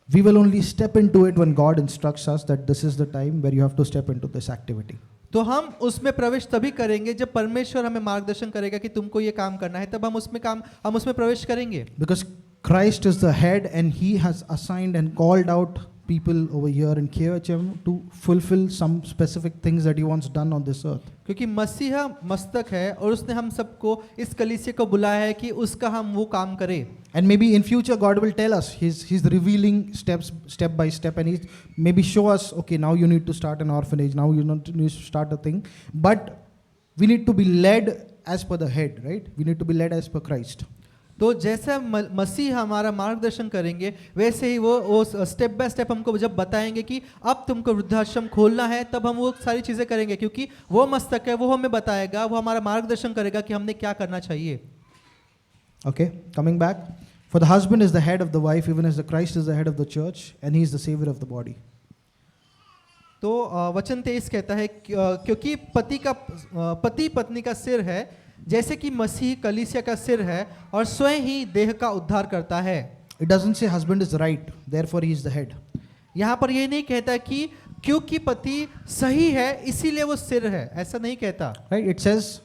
we will only step into it when God instructs us that this is the time where you have to step into this activity. तो हम उसमें प्रवेश तभी करेंगे जब परमेश्वर हमें मार्गदर्शन करेगा कि तुमको ये काम करना है, तब हम उसमें प्रवेश करेंगे। Because Christ is the head and he has assigned and called out people over here in KOHM to fulfill some specific things that he wants done on this earth. क्योंकि मसीहा मस्तक है और उसने हम सबको इस कलीसिया को बुलाया है कि उसका हम वो काम करें। And maybe in future God will tell us, he's revealing step by step, and he's maybe show us, okay, now you need to start an orphanage, now you need to start a thing. But we need to be led as per the head, right? We need to be led as per Christ. तो जैसा मसीह हमारा मार्गदर्शन करेंगे वैसे ही वो step by step हमको जब बताएंगे कि अब तुमको वृद्धाश्रम खोलना है, तब हम वो सारी चीज़ें करेंगे, क्योंकि वो मस्तक है, वो हमें बताएगा, वो हमारा मार्गदर्शन करेगा कि हमने क्या करना चाहिए। Okay, coming back. For the husband is the head of the wife, even as the Christ is the head of the church, and he is the savior of the body. तो वचन 23 कहता है क्योंकि पति पत्नी का सिर है, जैसे कि मसीह कलीसिया का सिर है और स्वयं ही देह का उद्धार करता है। It doesn't say husband is right, therefore he is the head. यहाँ पर ये नहीं कहता कि क्योंकि पति सही है इसीलिए वो सिर है, ऐसा नहीं कहता। Right? It says,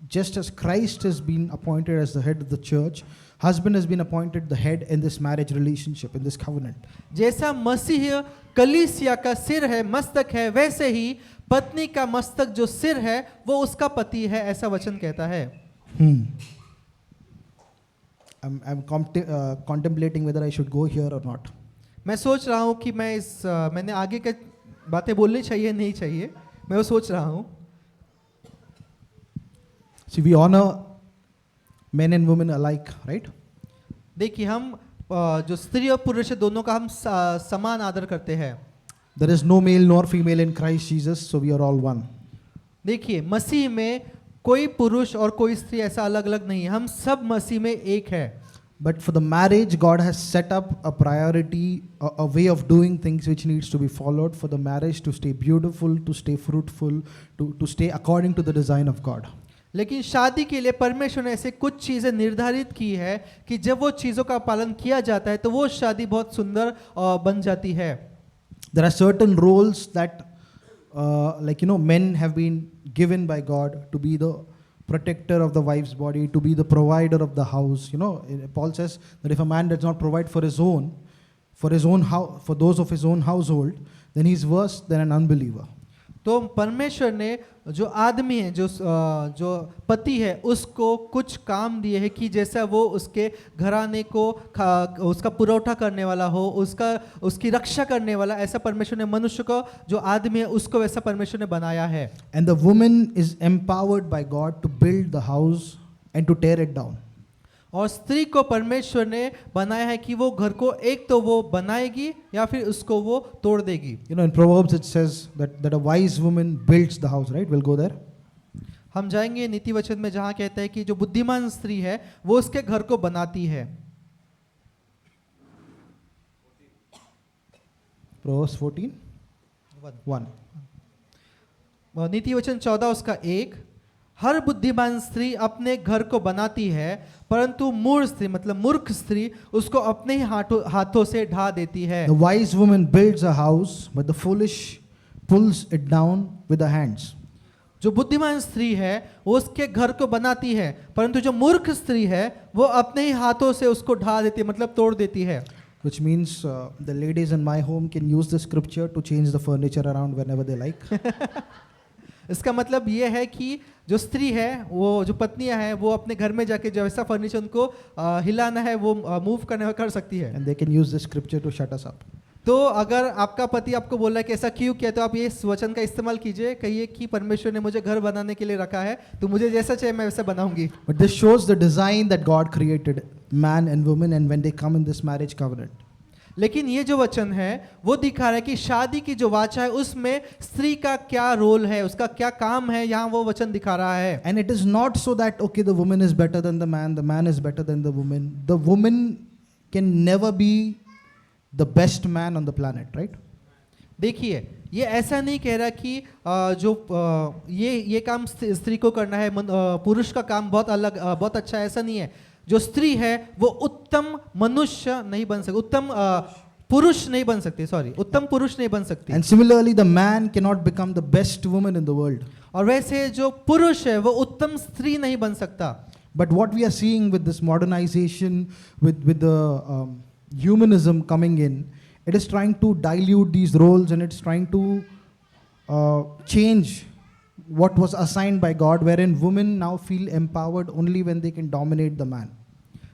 just as Christ has been appointed as the head of the church, husband has been appointed the head in this marriage relationship, in this covenant. जैसा मसीह कलीसिया का सिर है, मस्तक है, वैसे ही पत्नी का मस्तक जो सिर है वो उसका पति है, ऐसा वचन कहता है। I'm contemplating whether I should go here or not. मैं सोच रहा हूँ कि मैंने आगे के बातें बोलनी चाहिए नहीं चाहिए, मैं वो सोच रहा हूँ। See, we honor men and women alike, right? देखिए हम जो स्त्री और पुरुष है दोनों का हम समान आदर करते हैं। There is no male nor female in Christ Jesus, so we are all one. देखिए मसीह में कोई पुरुष और कोई स्त्री ऐसा अलग अलग नहीं है, हम सब मसीह में एक है। But for the marriage, God has set up a priority, a way of doing things which needs to be followed for the marriage to stay beautiful, to stay fruitful, to stay according to the design of God. लेकिन शादी के लिए परमेश्वर ने ऐसे कुछ चीज़ें निर्धारित की है कि जब वो चीज़ों का पालन किया जाता है तो वो शादी बहुत सुंदर बन जाती है। There are certain roles that men have been given by God to be the protector of the wife's body, to be the provider of the house. Paul says that if a man does not provide for those of his own household, then he is worse than an unbeliever. तो परमेश्वर ने जो आदमी है, जो पति है, उसको कुछ काम दिए हैं कि जैसा वो उसके घराने को उसका पुरौठा करने वाला हो, उसकी रक्षा करने वाला, ऐसा परमेश्वर ने मनुष्य को जो आदमी है उसको वैसा परमेश्वर ने बनाया है। And the woman is empowered by God to build the house and to tear it down. और स्त्री को परमेश्वर ने बनाया है कि वो घर को एक तो वो बनाएगी या फिर उसको वो तोड़ देगी। In Proverbs it says that a wise woman builds the house, right? We'll go there. हम जाएंगे नीति वचन में जहाँ कहता है कि जो बुद्धिमान स्त्री है वो उसके घर को बनाती है। Proverbs 14:1. नीति वचन 14 उसका 1, हर बुद्धिमान स्त्री अपने घर को बनाती है, परंतु मूर्ख स्त्री मतलब मूर्ख स्त्री उसको अपने ही हाथों से ढा देती है। The wise woman builds a house, but the foolish pulls it down with her hands. जो बुद्धिमान स्त्री है वो उसके घर को बनाती है, परंतु जो मूर्ख स्त्री है वो अपने ही हाथों से उसको ढा देती है, मतलब तोड़ देती है। Which means the ladies in my home can use the scripture to change the furniture around whenever they like. इसका मतलब ये है कि जो स्त्री है, वो जो पत्नियां हैं, वो अपने घर में जाके जो ऐसा फर्नीचर उनको हिलाना है, वो मूव करने में कर सकती है। And they can use this scripture to shut us up. तो अगर आपका पति आपको बोल रहा है कि ऐसा क्यों किया, तो आप ये इस वचन का इस्तेमाल कीजिए, कहिए कि परमेश्वर ने मुझे घर बनाने के लिए रखा है, तो मुझे जैसा चाहिए मैं वैसा बनाऊंगी। But this shows the design that God created man and woman, and when they come in this marriage covenant. लेकिन ये जो वचन है वो दिखा रहा है कि शादी की जो वाचा है उसमें स्त्री का क्या रोल है, उसका क्या काम है, यहाँ वो वचन दिखा रहा है। And it is not so that, okay, the woman is better than the man is better than the woman. The woman can never be the best man on the planet, right? देखिए, ये ऐसा नहीं कह रहा कि ये काम स्त्री को करना है, पुरुष का काम बहुत अलग बहुत अच्छा है, ऐसा नहीं है। जो स्त्री है वो उत्तम मनुष्य नहीं बन सकती, उत्तम पुरुष नहीं बन सकती, उत्तम पुरुष नहीं बन सकती। And similarly, the man cannot become the best woman in the world. और वैसे जो पुरुष है वो उत्तम स्त्री नहीं बन सकता। But what we are seeing with this modernization, with the humanism coming in, it is trying to dilute these roles, and it's trying to change what was assigned by God, wherein women now feel empowered only when they can dominate the man.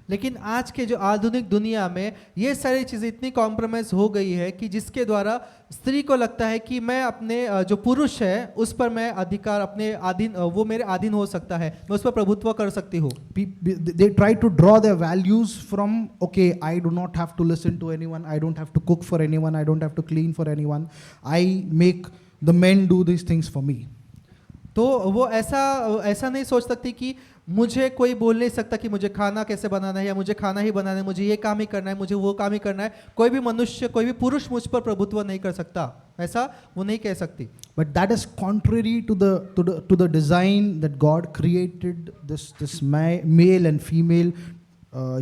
लेकिन आज के जो आधुनिक दुनिया में ये सारी चीज़ें इतनी कॉम्प्रोमाइज हो गई है कि जिसके द्वारा स्त्री को लगता है कि मैं अपने जो पुरुष है उस पर मैं अधिकार अपने अधीन, वो मेरे अधीन हो सकता है, मैं उस पर प्रभुत्व कर सकती हूँ। They try to draw their values from, okay, I do not have to listen to anyone, I don't have to cook for anyone, I don't have to clean for anyone, I make the men do these things for me. तो वो ऐसा नहीं सोच सकती कि मुझे कोई बोल नहीं सकता कि मुझे खाना कैसे बनाना है, या मुझे खाना ही बनाना है, मुझे ये काम ही करना है, मुझे वो काम ही करना है। कोई भी मनुष्य, कोई भी पुरुष मुझ पर प्रभुत्व नहीं कर सकता, ऐसा वो नहीं कह सकती। But that is contrary to the design that God created this male and female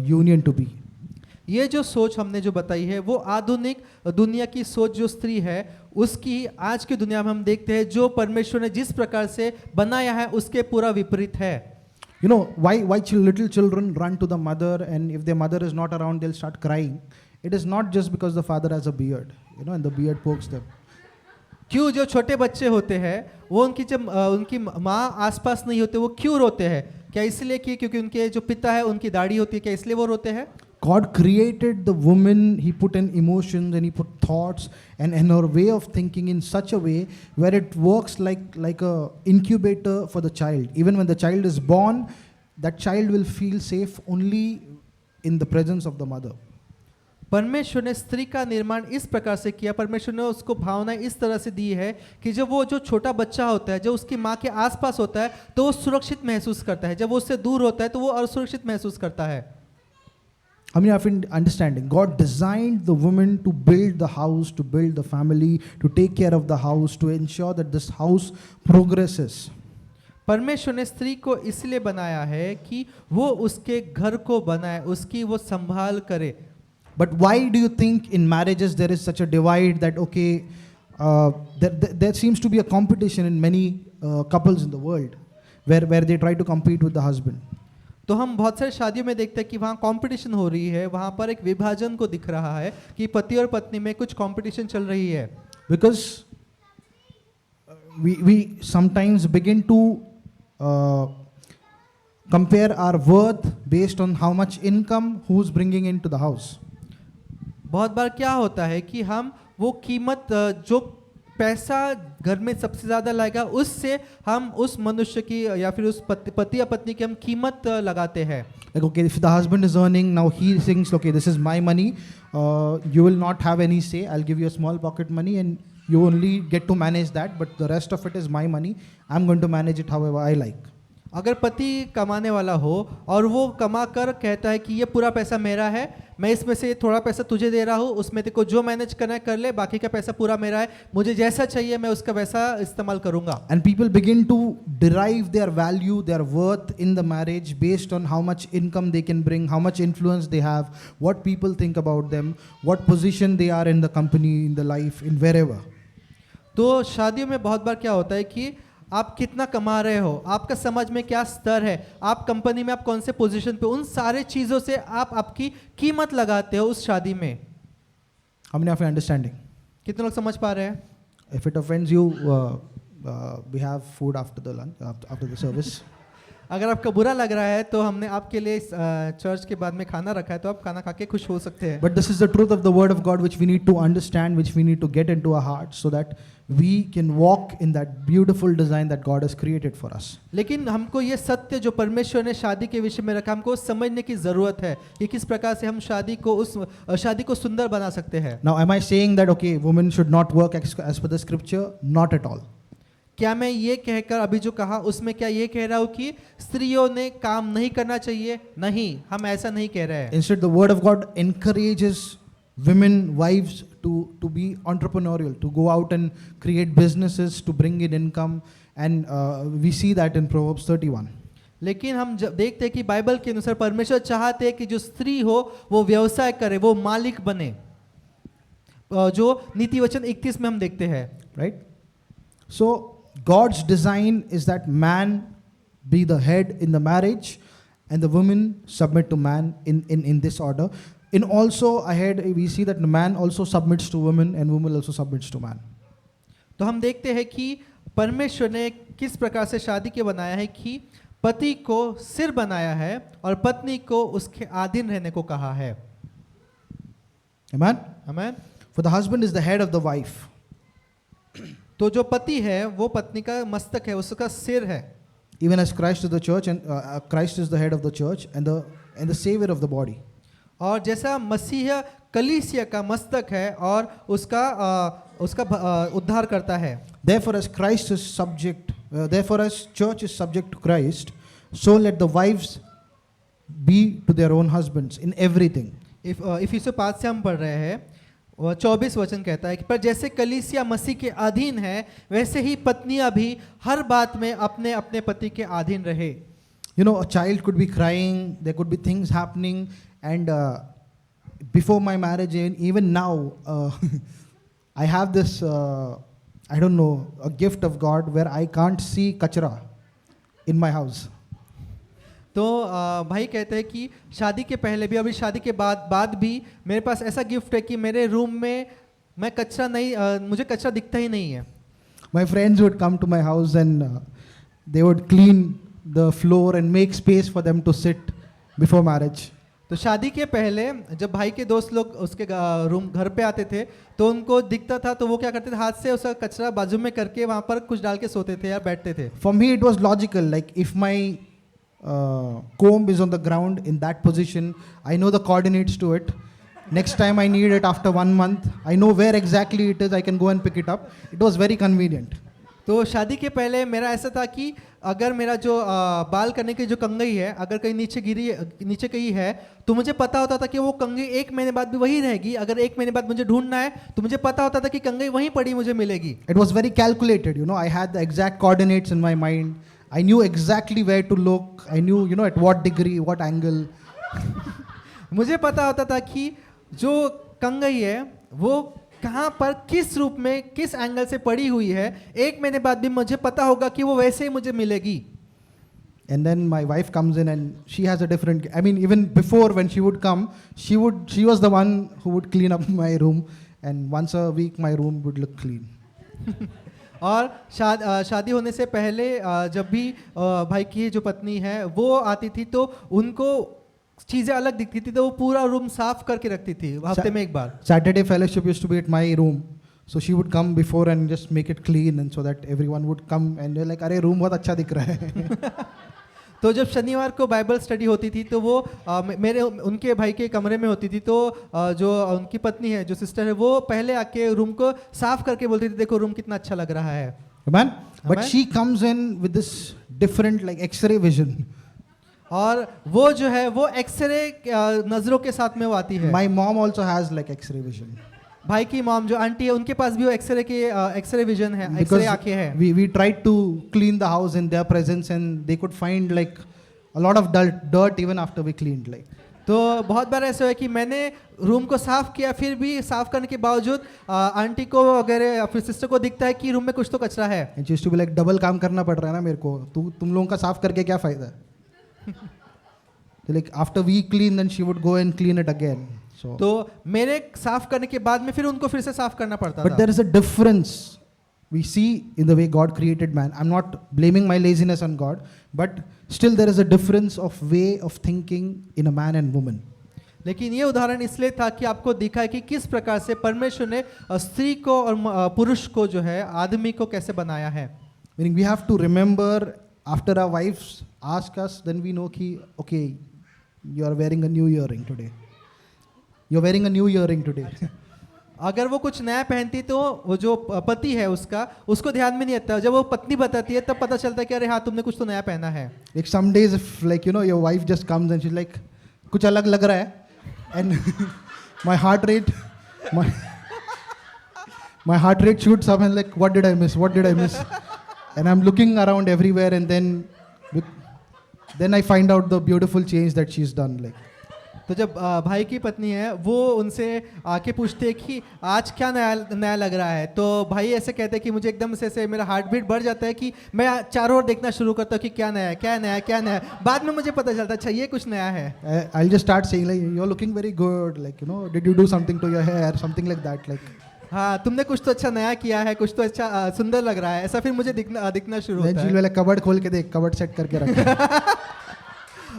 union to be. ये जो सोच हमने जो बताई है वो आधुनिक दुनिया की सोच जो स्त्री है उसकी आज की दुनिया में हम देखते हैं जो परमेश्वर ने जिस प्रकार से बनाया है उसके पूरा विपरीत है। You know, why little children run to the mother, and if their mother is not around, they'll start crying. It is not just because the father has a beard, you know, and the beard pokes them. क्यों जो छोटे बच्चे होते हैं वो उनकी जब उनकी माँ आसपास नहीं होते वो क्यों रोते हैं? क्या इसलिए कि क्योंकि उनके जो पिता है उनकी दाढ़ी होती है, क्या इसलिए वो रोते हैं? God created the woman, He put in emotions and He put thoughts and her way of thinking in such a way where it works like a incubator for the child. Even when the child is born, that child will feel safe only in the presence of the mother. परमेश्वर ने स्त्री का निर्माण इस प्रकार से किया, परमेश्वर ने उसको भावना इस तरह से दी है कि जब वो जो छोटा बच्चा होता है, जब उसकी माँ के आसपास होता है तो वो सुरक्षित महसूस करता है, जब वो उससे दूर होता है तो वो असुरक्षित महसूस करता है। How many of you understanding? God designed the woman to build the house, to build the family, to take care of the house, to ensure that this house progresses. परमेश्वर ने स्त्री को इसलिए बनाया है कि वो उसके घर को बनाए, उसकी वो संभाल करे। But why do you think in marriages there is such a divide that, okay, there seems to be a competition in many couples in the world where they try to compete with the husband? तो हम बहुत सारे शादियों में देखते हैं कि वहाँ कंपटीशन हो रही है, वहाँ पर एक विभाजन को दिख रहा है कि पति और पत्नी में कुछ कंपटीशन चल रही है। Because we sometimes begin to compare our worth based on how much income who's bringing into the house. बहुत बार क्या होता है कि हम वो कीमत जो पैसा घर में सबसे ज़्यादा लाएगा उससे हम उस मनुष्य की या फिर उस पति या पत्नी की हम कीमत लगाते हैं। Like, okay, if the husband is earning, now he thinks, okay, this is my money, you will not have any say, I'll give you a small pocket money and you only get to manage that, but the rest of it is my money, I'm going to manage it however I like. अगर पति कमाने वाला हो और वो कमा कर कहता है कि ये पूरा पैसा मेरा है, मैं इसमें से थोड़ा पैसा तुझे दे रहा हूँ, उसमें तेको जो मैनेज करना है कर ले, बाकी का पैसा पूरा मेरा है, मुझे जैसा चाहिए मैं उसका वैसा इस्तेमाल करूँगा। And people begin to derive their value, their worth in the marriage based on how much income they can bring, how much influence they have, what people think about them, what position they are in the company, in the life, in wherever. तो शादियों में बहुत बार क्या होता है कि आप कितना कमा रहे हो, आपका समाज में क्या स्तर है, आप कंपनी में आप कौन से पोजीशन पे, उन सारे चीज़ों से आप आपकी कीमत लगाते हो उस शादी में। How many of you are understanding? कितने लोग समझ पा रहे हैं? If it offends you, We have food after the lunch, after the service. अगर आपका बुरा लग रहा है तो हमने आपके लिए चर्च के बाद में खाना रखा है, तो आप खाना खा के खुश हो सकते हैं. But this is the truth of the Word of God which we need to understand, which we need to get into our hearts so that we can walk in that beautiful design that God has created for us. लेकिन हमको ये सत्य जो परमेश्वर ने शादी के विषय में रखा, हमको समझने की ज़रूरत है कि किस प्रकार से हम शादी को सुंदर बना सकते हैं. Now, am I saying that, okay, women should not work as per the scripture? Not at all. क्या मैं ये कहकर अभी जो कहा उसमें क्या ये कह रहा हूँ कि स्त्रियों ने काम नहीं करना चाहिए? नहीं, हम ऐसा नहीं कह रहे हैं. Instead, the Word of God encourages women, wives, to be entrepreneurial, to go out and create businesses, to bring in income, and we see that in Proverbs 31. लेकिन हम जब देखते हैं कि बाइबल के अनुसार परमेश्वर चाहते हैं कि जो स्त्री हो वो व्यवसाय करे, वो मालिक बने, जो नीति वचन 31 में हम देखते हैं. Right? So, God's design is that man be the head in the marriage and the women submit to man in this order. In also ahead we see that the man also submits to women and woman also submits to man. तो हम देखते हैं कि परमेश्वर ने किस प्रकार से शादी के बनाया है कि पति को सिर बनाया है और पत्नी को उसके अधीन रहने को कहा है. Amen? आमीन. For the husband is the head of the wife. तो जो पति है वो पत्नी का मस्तक है, उसका सिर है. Even as Christ is the church and Christ is the head of the church and the savior of the body. और जैसा मसीह कलीसिया का मस्तक है और उसका उद्धार करता है. Therefore as Christ is subject, therefore as church is subject to Christ, so let the wives be to their own husbands in everything. इफिसियों 5 से हम पढ़ रहे हैं, 24 वचन कहता है कि पर जैसे कलीसिया मसीह के अधीन है वैसे ही पत्नियां भी हर बात में अपने अपने पति के अधीन रहे. You know, a child could be crying, there could be things happening, and before my marriage, even now, I have this, I don't know, a gift of God where I can't see kachra in my house. तो भाई कहते हैं कि शादी के पहले भी, अभी शादी के बाद भी मेरे पास ऐसा गिफ्ट है कि मेरे रूम में मैं कचरा नहीं, मुझे कचरा दिखता ही नहीं है. My friends would come to my house and they would clean the floor and make space for them to sit before marriage. तो शादी के पहले जब भाई के दोस्त लोग उसके रूम घर पे आते थे तो उनको दिखता था, तो वो क्या करते थे, हाथ से उसका कचरा बाजू में करके वहाँ पर कुछ डाल के सोते थे या बैठते थे. For me it was logical, like if my comb is on the ground in that position, I know the coordinates to it. Next time I need it after 1 month, I know where exactly it is, I can go and pick it up. It was very convenient. तो शादी के पहले मेरा ऐसा था कि अगर मेरा जो बाल करने की जो कंघी है अगर कहीं नीचे कहीं है तो मुझे पता होता था कि वो कंघी 1 महीने बाद भी वही रहेगी. अगर 1 महीने बाद मुझे ढूंढना है तो मुझे पता होता था कि कंघी वहीं पड़ी मुझे मिलेगी. It was very calculated, you know, I had the exact coordinates in my mind. I knew exactly where to look. I knew, you know, at what degree, what angle. मुझे पता होता था कि जो कंघी है वो कहाँ पर किस रूप में किस एंगल से पड़ी हुई है. 1 महीने बाद भी मुझे पता होगा कि वो वैसे ही मुझे मिलेगी. And then my wife comes in and she has a different, I mean even before when she would come, she was the one who would clean up my room, and once a week my room would look clean. और शादी होने से पहले जब भी भाई की जो पत्नी है वो आती थी तो उनको चीजें अलग दिखती थी, तो वो पूरा रूम साफ करके रखती थी हफ्ते में एक बार. Saturday fellowship used to be at my room, so she would come before and just make it clean, and so that everyone would come and they're like, अरे room बहुत अच्छा दिख रहा है. तो जब शनिवार को बाइबल स्टडी होती थी तो वो उनके भाई के कमरे में होती थी, तो जो उनकी पत्नी है, जो सिस्टर है, वो पहले आके रूम को साफ करके बोलती थी देखो रूम कितना अच्छा लग रहा है. Amen? But she comes in with this different like X-ray vision. और वो जो है वो एक्सरे नजरों के साथ में वो आती है. My mom also has like X-ray vision. भाई की मॉम जो आंटी है उनके पास भी वो एक्सरे विजन है, एक्सरे आंखें हैं. We tried to clean the house in their presence and they could find like a lot of dirt even after we cleaned like. तो बहुत बार ऐसा है कि मैंने रूम को साफ किया फिर भी साफ करने के बावजूद आंटी को वगैरह या फिर सिस्टर को दिखता है कि रूम में कुछ तो कचरा है. And she used to be like double काम करना पड़ रहा है ना मेरे को, तुम लोगों का साफ करके क्या फायदा है. So like after we clean then she would go and clean it again. So तो मेरे साफ करने के बाद में फिर उनको फिर से साफ करना पड़ता था. But there is a difference we see in the way God created man. I'm not blaming my laziness on God, but still there is a difference of way of thinking in a man and woman. लेकिन ये उदाहरण इसलिए था कि आपको दिखाए कि किस प्रकार से परमेश्वर ने स्त्री को और पुरुष को जो है आदमी को कैसे बनाया है. Meaning we have to remember after our wives ask us, then we know कि okay, you are wearing a new earring today. You're wearing a new earring today. अगर वो कुछ नया पहनती तो वो जो पति है उसको ध्यान में नहीं आता. जब वो पत्नी बताती है तब पता चलता है कि अरे हाँ तुमने कुछ तो नया पहना है. Like some days if like you know your wife just comes and she's like कुछ अलग लग रहा है, and my heart rate shoots up and like what did I miss, and I'm looking around everywhere, and then I find out the beautiful change that she's done. Like तो जब भाई की पत्नी है वो उनसे आके पूछते हैं कि आज क्या नया लग रहा है, तो भाई ऐसे कहते हैं कि मुझे एकदम से मेरा हार्ट बीट बढ़ जाता है कि मैं चारों ओर देखना शुरू करता हूँ कि क्या नया है. बाद में मुझे पता चलता है अच्छा ये कुछ नया है. I'll just start saying like you're looking very good, like you know, did you do something to your hair, something like that, like हाँ तुमने कुछ तो अच्छा नया किया है, कुछ तो अच्छा सुंदर लग रहा है, ऐसा फिर मुझे दिखना शुरू होता है. वाला कबर्ड खोल के देख, कबर्ड सेट करके रख.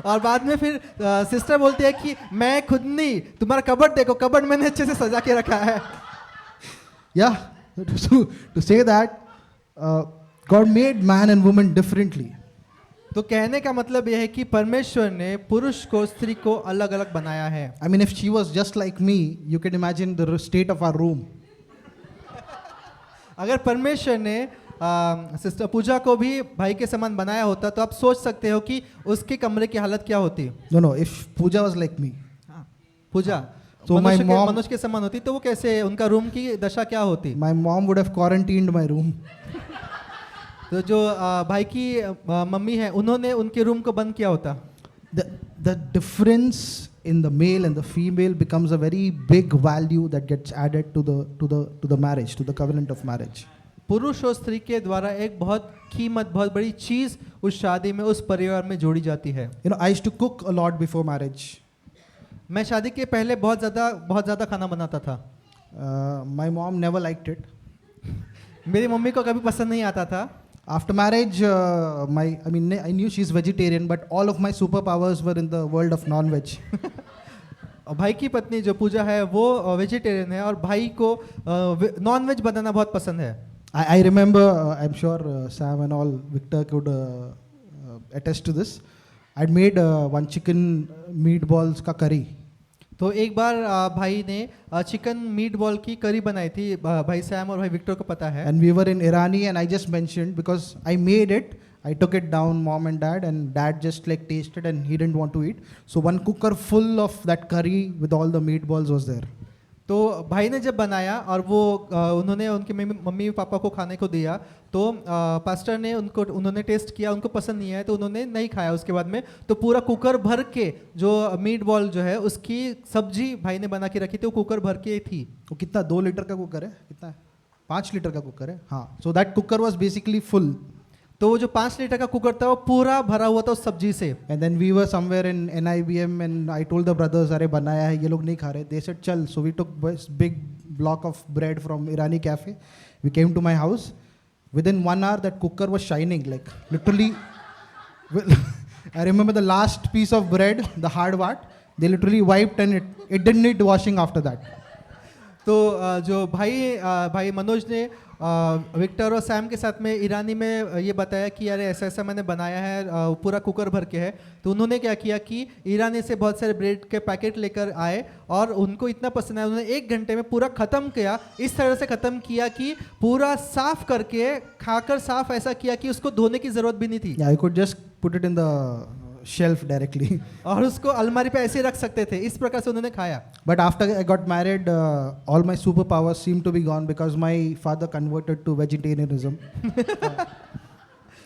और बाद में फिर सिस्टर बोलती है कि मैं खुद नहीं, तुम्हारा कबर्ड देखो, कबर्ड मैंने अच्छे से सजा के रखा है. Yeah, to say that God made man and woman differently. तो कहने का मतलब यह है कि परमेश्वर ने पुरुष को स्त्री को अलग अलग बनाया है. I mean, if she was just like me, you can imagine the state of our room. अगर परमेश्वर ने सिस्टर पूजा को भी भाई के समान बनाया होता तो आप सोच सकते हो कि उसके कमरे की हालत क्या होती. No, if Pooja was like me. Puja So मनुष्य के समान होती तो वो कैसे, उनका रूम की दशा क्या होती. My mom would have quarantined my room. तो जो भाई की मम्मी है उन्होंने उनके रूम को बंद किया होता. The difference in the male and the female becomes a very big value that gets added to the marriage, to the covenant of marriage. पुरुष और स्त्री के द्वारा एक बहुत कीमत, बहुत बड़ी चीज उस शादी में, उस परिवार में जोड़ी जाती है. You know, I used to cook a lot before marriage. मैं शादी के पहले बहुत ज़्यादा खाना बनाता था. My mom never liked it. मेरी मम्मी को कभी पसंद नहीं आता था. After marriage, I knew she's vegetarian, but all of my superpowers were in the world of non-veg. भाई की पत्नी जो पूजा है वो वेजिटेरियन है और भाई को नॉन-वेज बनाना बहुत पसंद है. I remember, I'm sure Sam and all, Victor could attest to this. I'd made one chicken meatballs का curry. तो एक बार भाई ने चिकन मीट बॉल की करी बनाई थी. भाई सैम और भाई विक्टर को पता है. And we were in Irani, and I just mentioned because I made it. I took it down, mom and dad just like tasted and he didn't want to eat. So one cooker full of that curry with all the meatballs was there. तो भाई ने जब बनाया और वो उन्होंने उनके mummy papa को खाने को दिया तो पास्टर ने उन्होंने टेस्ट किया, उनको पसंद नहीं आया तो उन्होंने नहीं खाया. उसके बाद में तो पूरा कुकर भर के जो मीट बॉल जो है उसकी सब्जी भाई ने बना के रखी थी, वो कुकर भर के थी. वो कितना 2 लीटर का कुकर है, कितना है, 5 लीटर का कुकर है. हाँ, so that cooker was basically full. तो वो जो 5 लीटर का कुकर था वो पूरा भरा हुआ था उस सब्जी से. And then we were somewhere in NIBM and I told the brothers, अरे बनाया है, ये लोग नहीं खा रहे. They said चल. So we took this big block of bread from Irani cafe. We came to my house. Within 1 hour that cooker was shining, like literally. I remember the last piece of bread, the hard part, they literally wiped and it didn't need washing after that. तो जो भाई मनोज ने Victor और Sam के साथ में ईरानी में ये बताया कि यार ऐसा ऐसा मैंने बनाया है, पूरा कुकर भर के है. तो उन्होंने क्या किया कि ईरानी से बहुत सारे ब्रेड के पैकेट लेकर आए और उनको इतना पसंद आया, उन्होंने 1 घंटे में पूरा ख़त्म किया. इस तरह से ख़त्म किया कि पूरा साफ करके खाकर साफ ऐसा किया कि उसको धोने की ज़रूरत भी नहीं थी. Yeah, I could just put it in the shelf directly. और उसको अलमारी पे ऐसे रख सकते थे. इस प्रकार से उन्होंने खाया. But after I got married, all my superpowers seemed to be gone because my father converted to vegetarianism.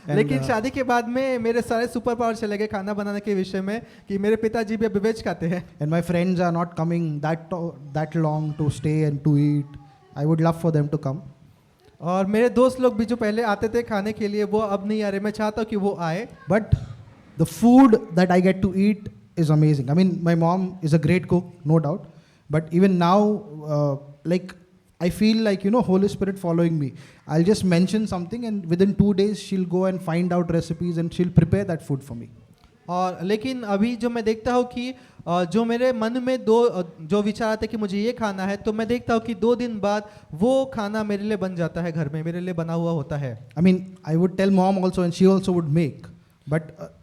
लेकिन शादी के बाद में मेरे सारे सुपर पावर चले गए खाना बनाने के विषय में कि मेरे पिताजी भी अब वेज खाते हैं. And my friends are not coming that long to stay and to eat. I would love for them to come. और मेरे दोस्त लोग भी जो पहले आते थे खाने के लिए वो अब नहीं आ रहे. मैं चाहता हूँ कि वो आए. But the food that I get to eat is amazing. I mean, my mom is a great cook, no doubt. But even now, like I feel like, Holy Spirit following me. I'll just mention something, and within 2 days, she'll go and find out recipes and she'll prepare that food for me. और लेकिन अभी जो मैं देखता हूँ कि जो मेरे मन में जो विचार आते हैं कि मुझे ये खाना है, तो मैं देखता हूँ कि 2 दिन बाद वो खाना मेरे लिए बन जाता है, घर में मेरे लिए बना हुआ होता है. I mean, I would tell mom also, and she also would make. But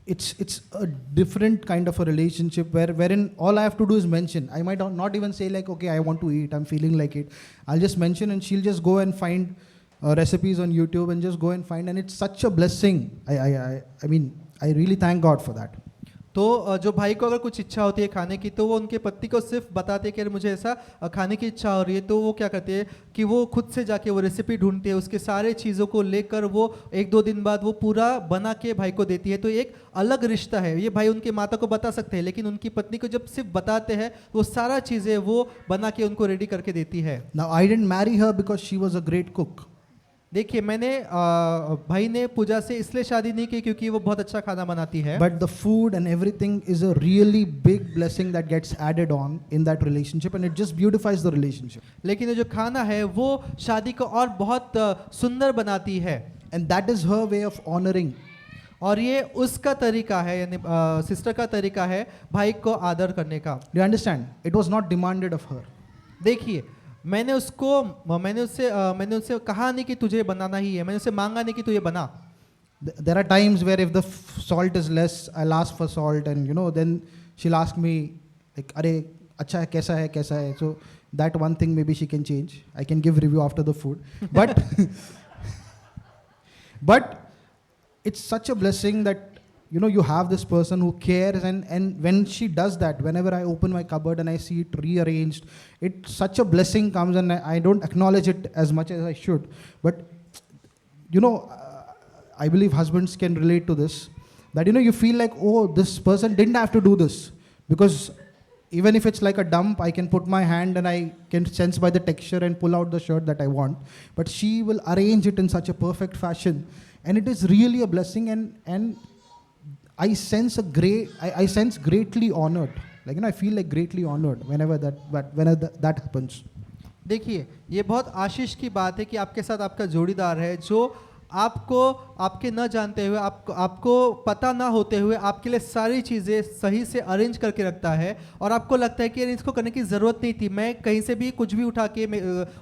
it's a different kind of a relationship wherein all I have to do is mention. I might not even say like, okay, I want to eat, I'm feeling like it. I'll just mention, and she'll just go and find recipes on YouTube and just go and find. And it's such a blessing. I mean, I really thank God for that. तो जो भाई को अगर कुछ इच्छा होती है खाने की, तो वो उनके पत्नी को सिर्फ बताते हैं कि अरे मुझे ऐसा खाने की इच्छा हो रही है, तो वो क्या करते हैं कि वो खुद से जाके वो रेसिपी ढूंढते हैं, उसके सारे चीज़ों को लेकर वो 1-2 दिन बाद वो पूरा बना के भाई को देती है. तो एक अलग रिश्ता है. ये भाई उनके माता को बता सकते हैं, लेकिन उनकी पत्नी को जब सिर्फ बताते हैं, वो सारा चीज़ें वो बना के उनको रेडी करके देती है. Now, I didn't marry her because she was a great cook. देखिए, मैंने भाई ने पूजा से इसलिए शादी नहीं की क्योंकि वो बहुत अच्छा खाना बनाती है. But the food and everything is a really big blessing that gets added on in that relationship, and it just beautifies the relationship. लेकिन ये जो खाना है वो शादी को और बहुत सुंदर बनाती है. And that is her way of honoring. और ये उसका तरीका है, यानी सिस्टर का तरीका है भाई को आदर करने का. Do you understand? It was not demanded of her. देखिए, मैंने उससे कहा नहीं कि तुझे बनाना ही है, मैंने उससे मांगा नहीं कि तू ये बना. There are times where if the salt is less, I'll ask for salt, and then she'll ask me like, "Are, अच्छा है, कैसा है?" So that one thing maybe she can change. I can give review after the food, but but it's such a blessing that you have this person who cares, and when she does that, whenever I open my cupboard and I see it rearranged, such a blessing comes, and I don't acknowledge it as much as I should. But I believe husbands can relate to this, that you feel like, oh, this person didn't have to do this, because even if it's like a dump, I can put my hand and I can sense by the texture and pull out the shirt that I want, but she will arrange it in such a perfect fashion, and it is really a blessing. And I sense I sense greatly honored. Like, I feel like greatly honored whenever that happens. देखिए, ये बहुत आशीष की बात है कि आपके साथ आपका जोड़ीदार है जो आपको, आपके न जानते हुए, आपको पता ना होते हुए आपके लिए सारी चीज़ें सही से अरेंज करके रखता है, और आपको लगता है कि यार इसको करने की ज़रूरत नहीं थी, मैं कहीं से भी कुछ भी उठा के,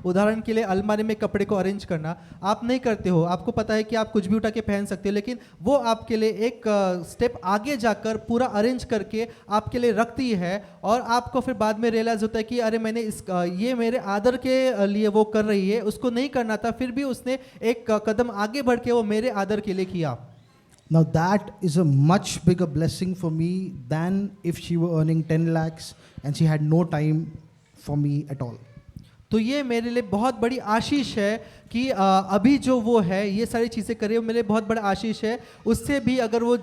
उदाहरण के लिए अलमारी में कपड़े को अरेंज करना आप नहीं करते हो, आपको पता है कि आप कुछ भी उठा के पहन सकते हो, लेकिन वो आपके लिए एक स्टेप आगे जाकर पूरा अरेंज करके आपके लिए रखती है, और आपको फिर बाद में रियलाइज़ होता है कि अरे मैंने ये मेरे आदर के लिए वो कर रही है, उसको नहीं करना था, फिर भी उसने एक कदम आगे बढ़ के वो मेरे आदर के लिए किया. Now that is a much bigger blessing for me than if she were earning 10 lakhs and she had no time for me at all. तो ये मेरे लिए बहुत बड़ी आशीष है कि अभी जो वो है ये सारी चीज़ें करे, वो मेरे लिए बहुत बड़ा आशीष है. उससे भी अगर वो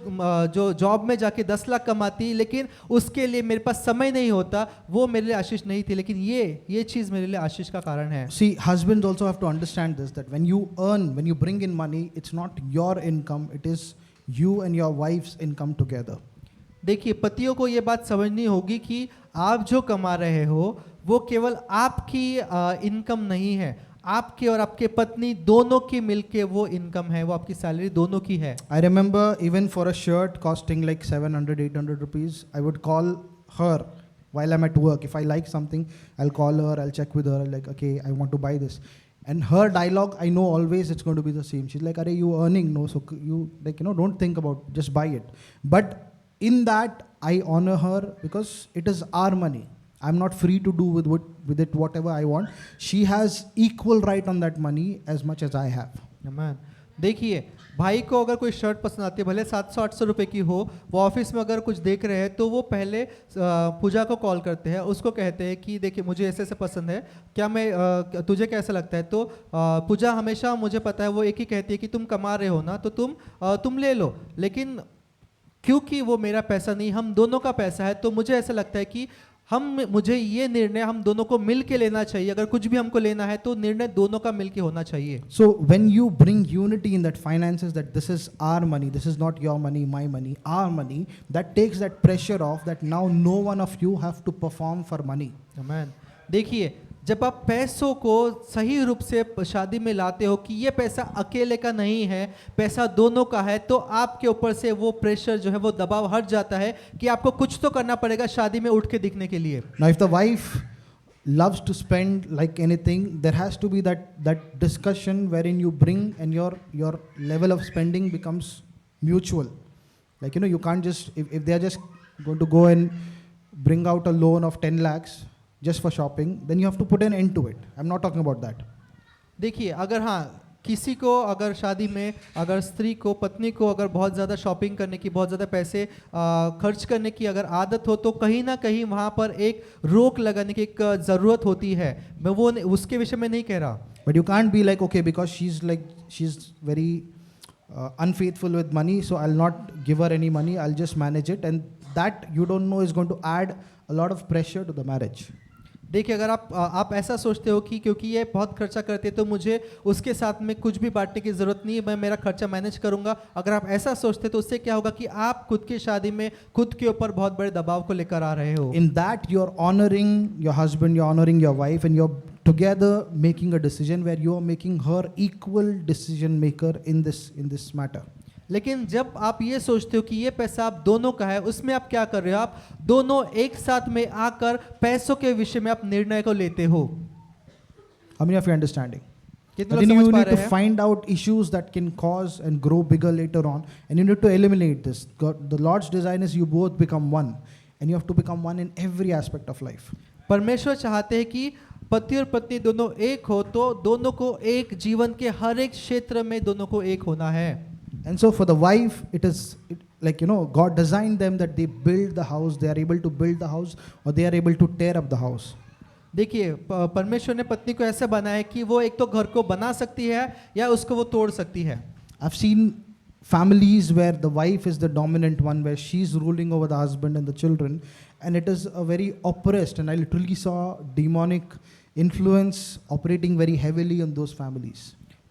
जो जॉब में जाके 10 लाख कमाती, लेकिन उसके लिए मेरे पास समय नहीं होता, वो मेरे लिए आशीष नहीं थी, लेकिन ये चीज़ मेरे लिए आशीष का कारण है. See, husbands also have to understand this, that when you bring in money, it's not your income, it is you and your wife's income together. देखिए, पतियों को ये बात समझनी होगी कि आप जो कमा रहे हो वो केवल आपकी इनकम नहीं है, आपके और आपके पत्नी दोनों की मिलके वो इनकम है, वो आपकी सैलरी दोनों की है. I remember even for a shirt costing like 700-800 rupees, I would call her while I'm at work. If I like something, I'll call her, I'll check with her, like, okay, I want to buy this. And her dialogue, I know always it's going to be the same. She's like, "Are you earning? No, so you don't think about, just buy it." But in that, I honor her because it is our money. I'm not free to do with it whatever I want. She has equal right on that money as much as I have. Amen. देखिए, भाई को अगर कोई shirt पसंद आती है, भले 700-800 रुपए की हो, वो ऑफिस में अगर कुछ देख रहे हैं तो वो पहले पूजा को कॉल करते हैं, उसको कहते हैं कि देखिए मुझे ऐसे ऐसे पसंद है, क्या मैं तुझे कैसा लगता है. तो पूजा हमेशा, मुझे पता है, वो एक ही कहती है कि तुम कमा रहे हो ना, तो तुम ले लो, लेकिन क्योंकि वो मेरा पैसा नहीं, हम दोनों का पैसा है, तो मुझे ऐसा लगता है कि मुझे ये निर्णय हम दोनों को मिल के लेना चाहिए. अगर कुछ भी हमको लेना है तो निर्णय दोनों का मिल के होना चाहिए. So when you bring unity in that finances, that this is our money, this is not your money, my money, our money, that takes that pressure off, that now no one of you have to perform for money. Amen. देखिए, जब आप पैसों को सही रूप से शादी में लाते हो कि ये पैसा अकेले का नहीं है, पैसा दोनों का है, तो आपके ऊपर से वो प्रेशर जो है वो दबाव हट जाता है कि आपको कुछ तो करना पड़ेगा शादी में उठ के दिखने के लिए। Now, if the wife loves to spend like anything, there has to be that discussion wherein you bring and your level of spending becomes mutual. Like, you can't just, if they are just going to go and bring out a loan of 10 lakhs just for shopping, then you have to put an end to it. I'm not talking about that. देखिए, अगर हाँ किसी को अगर शादी में अगर स्त्री को पत्नी को अगर बहुत ज़्यादा शॉपिंग करने की, बहुत ज़्यादा पैसे खर्च करने की अगर आदत हो, तो कहीं ना कहीं वहाँ पर एक रोक लगाने की एक ज़रूरत होती है। मैं वो उसके विषय में नहीं कह रहा। But you can't be like, okay, because she's very unfaithful with money, so I'll not give her any money, I'll just manage it. And that, you don't know, is going to add a lot of pressure to the marriage. देखिए, अगर आप ऐसा सोचते हो कि क्योंकि ये बहुत खर्चा करते हैं तो मुझे उसके साथ में कुछ भी बांटने की ज़रूरत नहीं है, मैं मेरा खर्चा मैनेज करूंगा, अगर आप ऐसा सोचते तो उससे क्या होगा कि आप खुद की शादी में खुद के ऊपर बहुत बड़े दबाव को लेकर आ रहे हो। In that, you're honoring your husband, you're honoring your wife, and you're together making a decision where you're making her equal decision maker in this matter. लेकिन जब आप ये सोचते हो कि ये पैसा आप दोनों का है, उसमें आप क्या कर रहे हो, आप दोनों एक साथ में आकर पैसों के विषय में आप निर्णय को लेते हो। How many of you are understanding? कितने But लोग then you समझ पा need रहे to हैं? find out issues that can cause and grow bigger later on, and you need to eliminate this. The Lord's design is you both become one, and you have to become one in every aspect of life. परमेश्वर चाहते हैं कि पति और पत्नी दोनों एक हो, तो दोनों को एक जीवन के हर एक क्षेत्र में दोनों को एक होना है। And so for the wife, like, God designed them that they build the house, they are able to build the house, or they are able to tear up the house. देखिए, परमेश्वर ने पत्नी को ऐसा बनाया है कि वो एक तो घर को बना सकती है या उसको वो तोड़ सकती है। I've seen families where the wife is the dominant one, where she's ruling over the husband and the children, and it is a very oppressed, and I literally saw demonic influence operating very heavily on those families.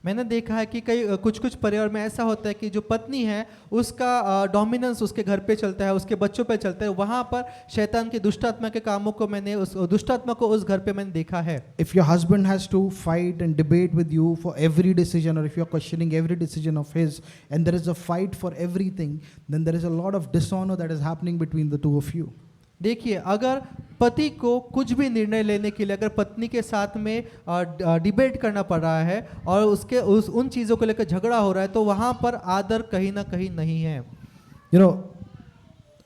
मैंने देखा है कि कई कुछ परिवार में ऐसा होता है कि जो पत्नी है उसका डोमिनेंस उसके घर पे चलता है, उसके बच्चों पे चलता है, वहाँ पर शैतान की दुष्ट आत्मा के कामों को मैंने उस दुष्ट आत्मा को उस घर पे मैंने देखा है। If your husband has to fight and debate with you for every decision, or if you're questioning every decision of his, and there is a fight for everything, then there is a lot of dishonor that is happening between the two of you. देखिए, अगर पति को कुछ भी निर्णय लेने के लिए अगर पत्नी के साथ में डिबेट करना पड़ रहा है और उन चीज़ों को लेकर झगड़ा हो रहा है, तो वहाँ पर आदर कहीं ना कहीं नहीं है।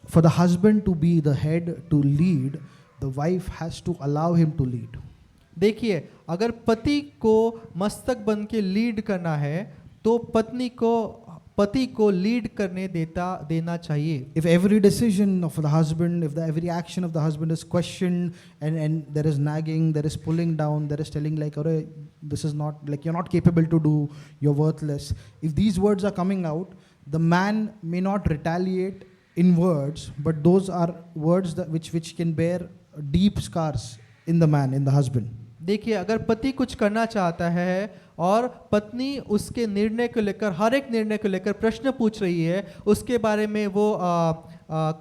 For the husband to be the head, to lead, the wife has to allow him to lead. देखिए, अगर पति को मस्तक बन के लीड करना है तो पति को लीड करने देना चाहिए। If every decision of the husband, if every action of the husband is questioned, and there is nagging, there is pulling down, there is telling like, this is not, like, you're not capable to do, you're worthless. If these words are coming out, the man may not retaliate in words, but those are words which can bear deep scars in the man, in the husband. देखिए, अगर पति कुछ करना चाहता है और पत्नी उसके निर्णय को लेकर, हर एक निर्णय को लेकर प्रश्न पूछ रही है, उसके बारे में वो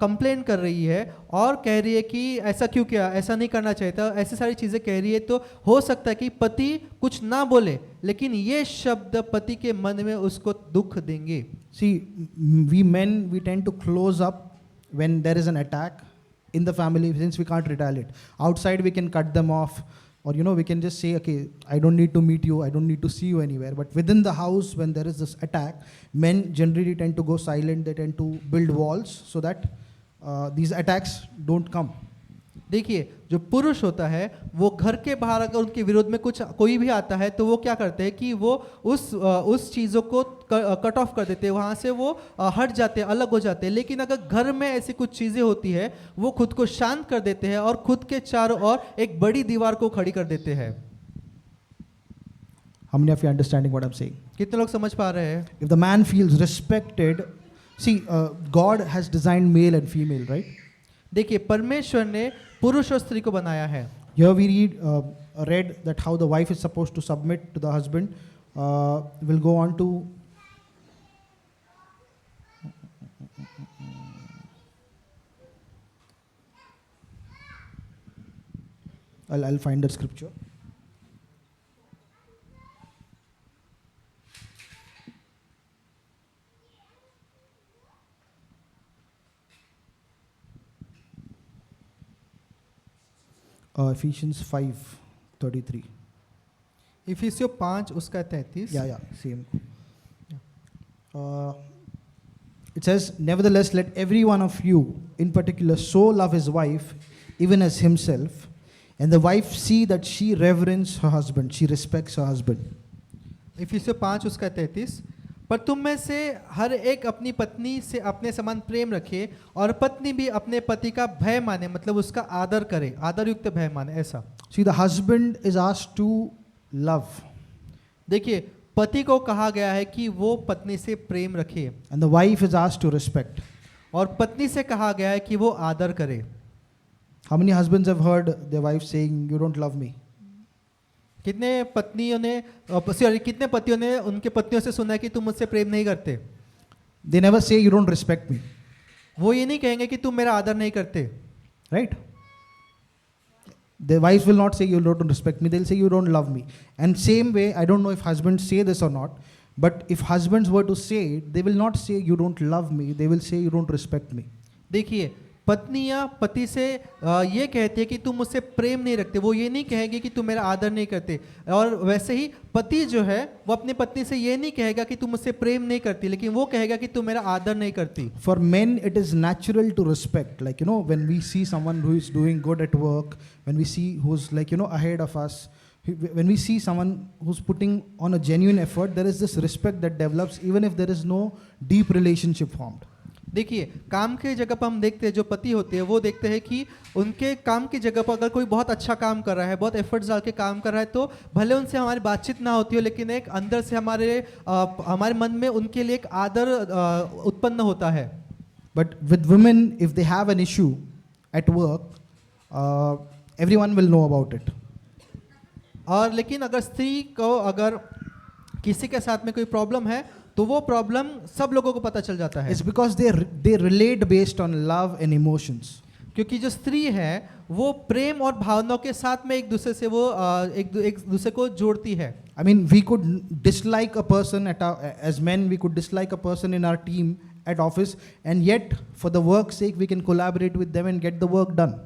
कंप्लेन कर रही है और कह रही है कि ऐसा क्यों किया, ऐसा नहीं करना चाहिए था, ऐसी सारी चीज़ें कह रही है, तो हो सकता है कि पति कुछ ना बोले, लेकिन ये शब्द पति के मन में उसको दुख देंगे। See, we men, we tend to close up when there is an attack in the family, since we can't retaliate. Outside we can cut them off, or we can just say, okay, I don't need to meet you, I don't need to see you anywhere. But within the house, when there is this attack, men generally tend to go silent, they tend to build walls so that these attacks don't come. देखिए, जो पुरुष होता है वो घर के बाहर अगर उनके विरोध में कोई भी आता है तो वो क्या करते हैं कि वो उस चीज़ों को कट ऑफ कर देते हैं, वहाँ से वो हट जाते हैं, अलग हो जाते हैं। लेकिन अगर घर में ऐसी कुछ चीज़ें होती है, वो खुद को शांत कर देते हैं और खुद के चारों ओर एक बड़ी दीवार को खड़ी कर देते हैं। How many of you are understanding what I'm saying? कितने लोग समझ पा रहे हैं? If the man feels respected, see, God has designed male and female, right? देखिए, परमेश्वर ने पुरुष और स्त्री को बनाया है। Here we read that how the wife is supposed to submit to the husband. We'll go on to I'll find the scripture. Ephesians 5:33. इफिसियों 5 उसका 33। Yeah, same. It says, nevertheless, let every one of you, in particular, so love his wife, even as himself, and the wife see that she reverence her husband, she respects her husband. इफिसियों 5 उसका 33। पर तुम में से हर एक अपनी पत्नी से अपने समान प्रेम रखे और पत्नी भी अपने पति का भय माने, मतलब उसका आदर करे, आदर युक्त भय माने, ऐसा। See, the husband is asked to love, देखिए, पति को कहा गया है कि वो पत्नी से प्रेम रखे, and the wife is asked to respect. और पत्नी से कहा गया है कि वो आदर करे। How many husbands have heard their wife saying, "You don't love me"? कितने पत्नियों ने सॉरी कितने पतियों ने उनके पत्नियों से सुना है कि तुम मुझसे प्रेम नहीं करते? They never say, "You don't respect me," वो ये नहीं कहेंगे कि तुम मेरा आदर नहीं करते, right? The wives will not say, "You don't respect me." They'll say, "You don't love me." And same way, I don't know if husbands say this or not, but if husbands were to say it, they will not say, "You don't love me." They will say, "You don't respect me." देखिए, पत्नियां पति से ये कहती है कि तुम मुझसे प्रेम नहीं रखते, वो ये नहीं कहेगी कि तुम मेरा आदर नहीं करते। और वैसे ही पति जो है वो अपनी पत्नी से ये नहीं कहेगा कि तुम मुझसे प्रेम नहीं करती, लेकिन वो कहेगा कि तुम मेरा आदर नहीं करती। For men, it is natural to respect. Like, when we see someone who is doing good at work, when we see who's ahead of us, when we see someone who's putting on a genuine effort, there is this respect that develops even if there is no deep relationship formed. देखिए, काम की जगह पर हम देखते हैं जो पति होते हैं वो देखते हैं कि उनके काम की जगह पर अगर कोई बहुत अच्छा काम कर रहा है, बहुत एफर्ट्स डाल के काम कर रहा है, तो भले उनसे हमारी बातचीत ना होती हो, लेकिन एक अंदर से हमारे मन में उनके लिए एक आदर उत्पन्न होता है। But with women, if they have an issue at work, everyone will know about it. और लेकिन अगर स्त्री को अगर किसी के साथ में कोई प्रॉब्लम है तो वो प्रॉब्लम सब लोगों को पता चल जाता है। It's because they relate based on love and emotions. क्योंकि जो स्त्री है वो प्रेम और भावनाओं के साथ में एक दूसरे से वो एक दूसरे को जोड़ती है। I mean, we could dislike a person as men, we could dislike a person in our team at office, and yet for the work's sake we can collaborate with them and get the work done.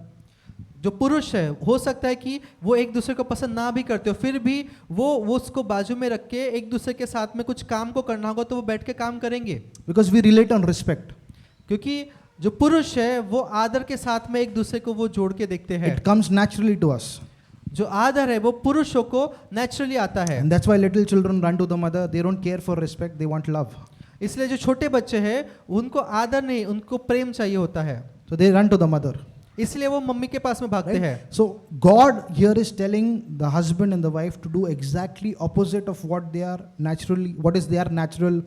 जो पुरुष है हो सकता है कि वो एक दूसरे को पसंद ना भी करते हो, फिर भी वो उसको बाजू में रख के एक दूसरे के साथ में कुछ काम को करना होगा तो वो बैठ के काम करेंगे। Because we relate on respect. क्योंकि जो पुरुष है वो आदर के साथ में एक दूसरे को वो जोड़ के देखते हैं। It comes naturally to us. जो आदर है वो पुरुषों को नेचुरली आता है। And that's why little children run to the mother. They don't care for respect, they want love. इसलिए जो छोटे बच्चे हैं उनको आदर नहीं, उनको प्रेम चाहिए होता है, So they run to the mother. इसलिए वो मम्मी के पास में भागते हैं। So God here is telling the husband and the wife to do exactly opposite of what is their natural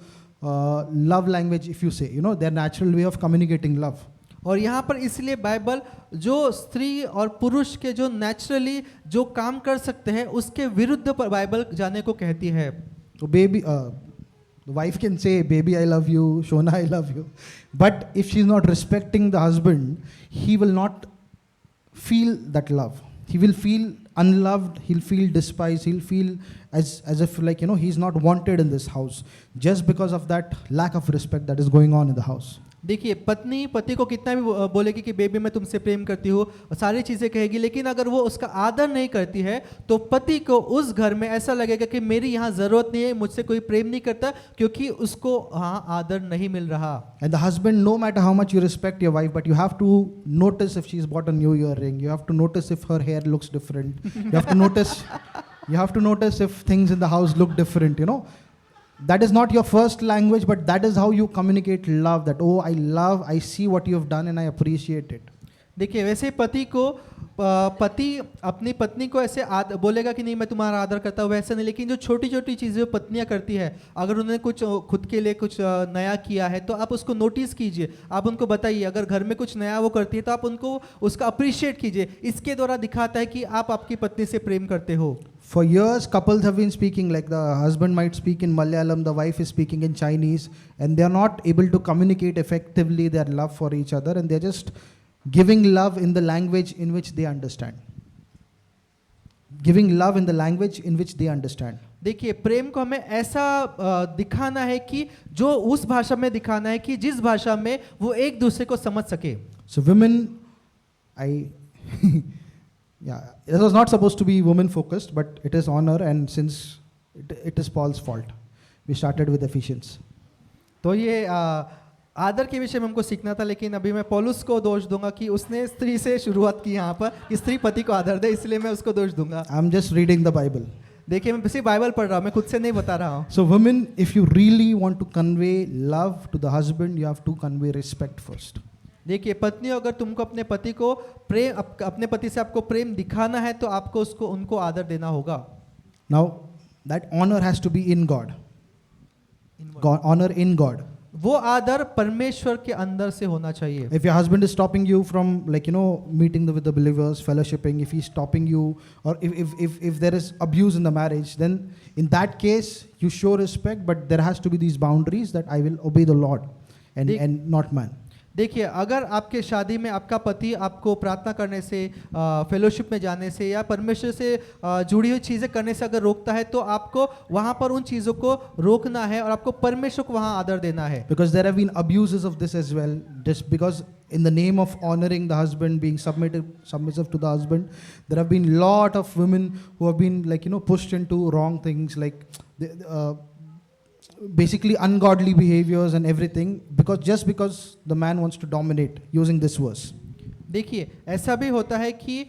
love language, if you say, their natural way of communicating love. और यहाँ पर इसलिए Bible जो स्त्री और पुरुष के जो नेचुरली जो काम कर सकते हैं उसके विरुद्ध पर बाइबल जाने को कहती है। So the wife can say, "Baby, I love you," "Shona, I love you," but if she's not respecting the husband, he will not feel that love. He will feel unloved, he'll feel despised, he'll feel as if he's not wanted in this house just because of that lack of respect that is going on in the house. देखिए, पत्नी पति को कितना भी बोलेगी कि baby मैं तुमसे प्रेम करती हूँ, सारी चीज़ें कहेगी, लेकिन अगर वो उसका आदर नहीं करती है तो पति को उस घर में ऐसा लगेगा कि मेरी यहाँ ज़रूरत नहीं है, मुझसे कोई प्रेम नहीं करता, क्योंकि उसको हाँ आदर नहीं मिल रहा। And the husband, no matter how much you respect your wife, but you have to notice if she's bought a new earring, you have to notice if her hair looks different, you have to notice if things in the house look different, That is not your first language, but that is how you communicate love. That, oh, I see what you have done and I appreciate it. देखिए, वैसे पति अपनी पत्नी को ऐसे बोलेगा कि नहीं मैं तुम्हारा आदर करता हूँ, वैसे नहीं, लेकिन जो छोटी छोटी चीज़ें पत्नियाँ करती है, अगर उन्होंने कुछ खुद के लिए कुछ नया किया है तो आप उसको नोटिस कीजिए, आप उनको बताइए। अगर घर में कुछ नया वो करती है तो आप उनको उसका अप्रिशिएट कीजिए। इसके द्वारा दिखाता है कि आप आपकी पत्नी से प्रेम करते हो। For years, couples have been speaking, like the husband might speak in Malayalam, the wife is speaking in Chinese, and they are not able to communicate effectively their love for each other, and they're just giving love in the language in which they understand. Giving love in the language in which they understand. देखिए, प्रेम को हमें ऐसा दिखाना है कि जो उस भाषा में दिखाना है कि जिस भाषा में वो एक दूसरे को समझ सके। So women, Yeah, this was not supposed to be woman focused, but it is honor, and since it is Paul's fault, we started with Ephesians. तो ये आदर के विषय में हमको सीखना था, लेकिन अभी मैं पौलुस को दोष दूंगा कि उसने स्त्री से शुरुआत की यहाँ पर कि स्त्री पति को आदर दे, इसलिए मैं उसको दोष दूंगा। I'm just reading the Bible. देखिए मैं सिर्फ बाइबल पढ़ रहा हूँ, मैं खुद से नहीं बता रहा हूँ। So women, if you really want to convey love to the husband, you have to convey respect first. देखिए पत्नियों, अगर तुमको अपने पति को प्रेम अपने पति से आपको प्रेम दिखाना है तो आपको उसको उनको आदर देना होगा। Now that honor has to be in God. Honor in God. वो आदर परमेश्वर के अंदर से होना चाहिए। If your husband is stopping you from, like, meeting with the believers, fellowshipping, if he's stopping you, or if there is abuse in the marriage, then in that case you show respect, but there has to be these boundaries that I will obey the Lord and not man. देखिए अगर आपके शादी में आपका पति आपको प्रार्थना करने से, फेलोशिप में जाने से या परमेश्वर से जुड़ी हुई चीज़ें करने से अगर रोकता है, तो आपको वहाँ पर उन चीज़ों को रोकना है और आपको परमेश्वर को वहाँ आदर देना है। Because there have been abuses of this as well, just because in the name of honoring the husband, being submissive to the husband, there have been lot of women who have been, like, pushed into wrong things, like basically ungodly behaviors and everything, because the man wants to dominate, using this verse. देखिए ऐसा भी होता है कि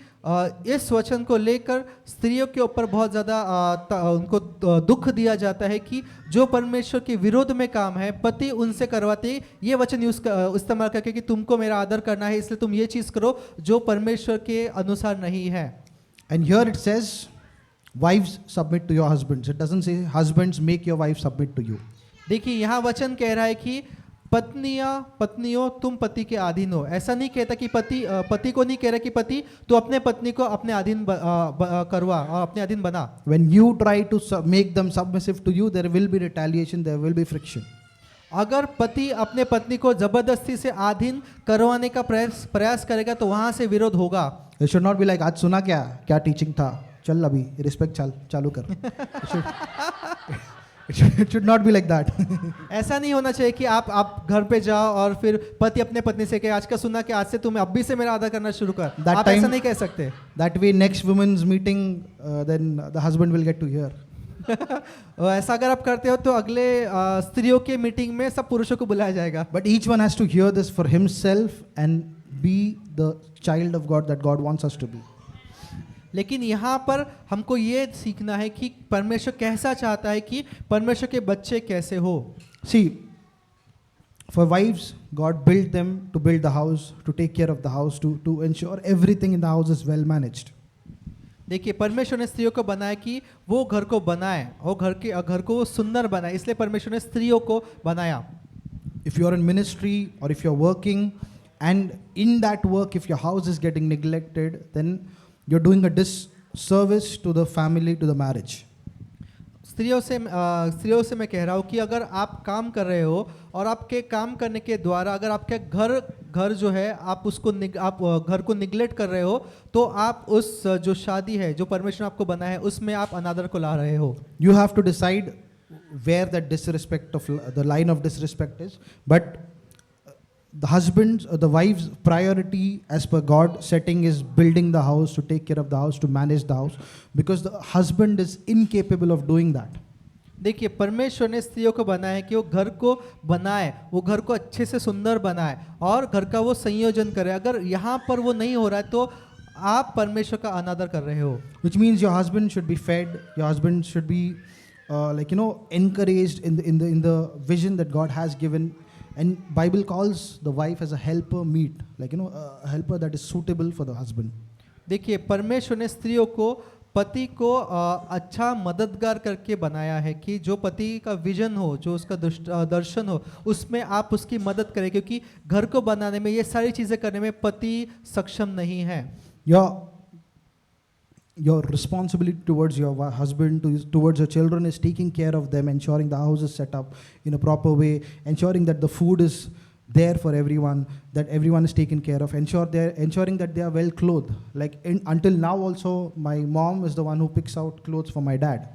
इस वचन को लेकर स्त्रियों के ऊपर बहुत ज़्यादा उनको दुख दिया जाता है कि जो परमेश्वर के विरोध में काम है पति उनसे करवाते, ये वचन इस्तेमाल करके कि तुमको मेरा आदर करना है इसलिए तुम ये चीज़ करो जो परमेश्वर के अनुसार नहीं है। And here it says, wives submit to your husbands. It doesn't say husbands make your wife submit to you. देखिए यहाँ वचन कह रहा है कि पत्नियों तुम पति के अधीन हो। ऐसा नहीं कहता कि पति को नहीं कह रहा कि पति तो अपने पत्नी को अपने अधीन करवा और अपने अधीन बना। When you try to make them submissive to you, there will be retaliation, there will be friction. अगर पति अपने पत्नी को जबरदस्ती से अधीन करवाने का प्रयास करेगा तो वहां से विरोध होगा। It should not be like, आज सुना क्या टीचिंग था, चल अभी रिस्पेक्ट चालू कर। It should not be like that. ऐसा नहीं होना चाहिए कि आप घर पे जाओ और फिर पति अपने पत्नी से कहे आज का सुना कि आज से तुम अभी से मेरा आदर करना शुरू कर। आप ऐसा नहीं कह सकते। That way next women's meeting, then the husband will get to hear. ऐसा अगर आप करते हो तो अगले स्त्रियों के मीटिंग में सब पुरुषों को बुलाया जाएगा। But each one has to hear this for himself and be the child of God that God wants us to be. लेकिन यहाँ पर हमको ये सीखना है कि परमेश्वर कैसा चाहता है कि परमेश्वर के बच्चे कैसे हो। See, for wives, God built them to build the house, to take care of the house, to ensure everything in the house is well managed. देखिए परमेश्वर ने स्त्रियों को बनाया कि वो घर को बनाए और घर को सुंदर बनाए, इसलिए परमेश्वर ने स्त्रियों को बनाया। If you are in ministry or if you are working and in that work if your house is getting neglected, then you're doing a disservice to the family, to the marriage. स्त्रियों से मैं कह रहा हूँ कि अगर आप काम कर रहे हो और आपके काम करने के द्वारा अगर आपके घर जो है आप घर को निगलेक्ट कर रहे हो तो आप उस जो शादी है जो परमेश्वर आपको बना है उसमें आप अनादर को ला रहे हो। You have to decide where that disrespect of the line of disrespect is, but the husband's or the wife's priority as per God setting is building the house, to take care of the house, to manage the house, because the husband is incapable of doing that. देखिए परमेश्वर ने स्त्रियों को बनाया कि वो घर को बनाए, वो घर को अच्छे से सुंदर बनाए और घर का वो संयोजन करे। अगर यहाँ पर वो नहीं हो रहा है तो आप परमेश्वर का अनादर कर रहे हो। Which means your husband should be fed, your husband should be encouraged in the vision that God has given. And Bible calls the wife as a helper meet, a helper that is suitable for the husband. देखिए परमेश्वर ने स्त्रियों को पति को अच्छा मददगार करके बनाया है कि जो पति का विजन हो, जो उसका दर्शन हो, उसमें आप उसकी मदद करें, क्योंकि घर को बनाने में ये सारी चीज़ें करने में पति सक्षम नहीं है। Your responsibility towards your husband, towards your children is taking care of them, ensuring the house is set up in a proper way, ensuring that the food is there for everyone, that everyone is taken care of, ensuring that they are well clothed. Until now also, my mom is the one who picks out clothes for my dad.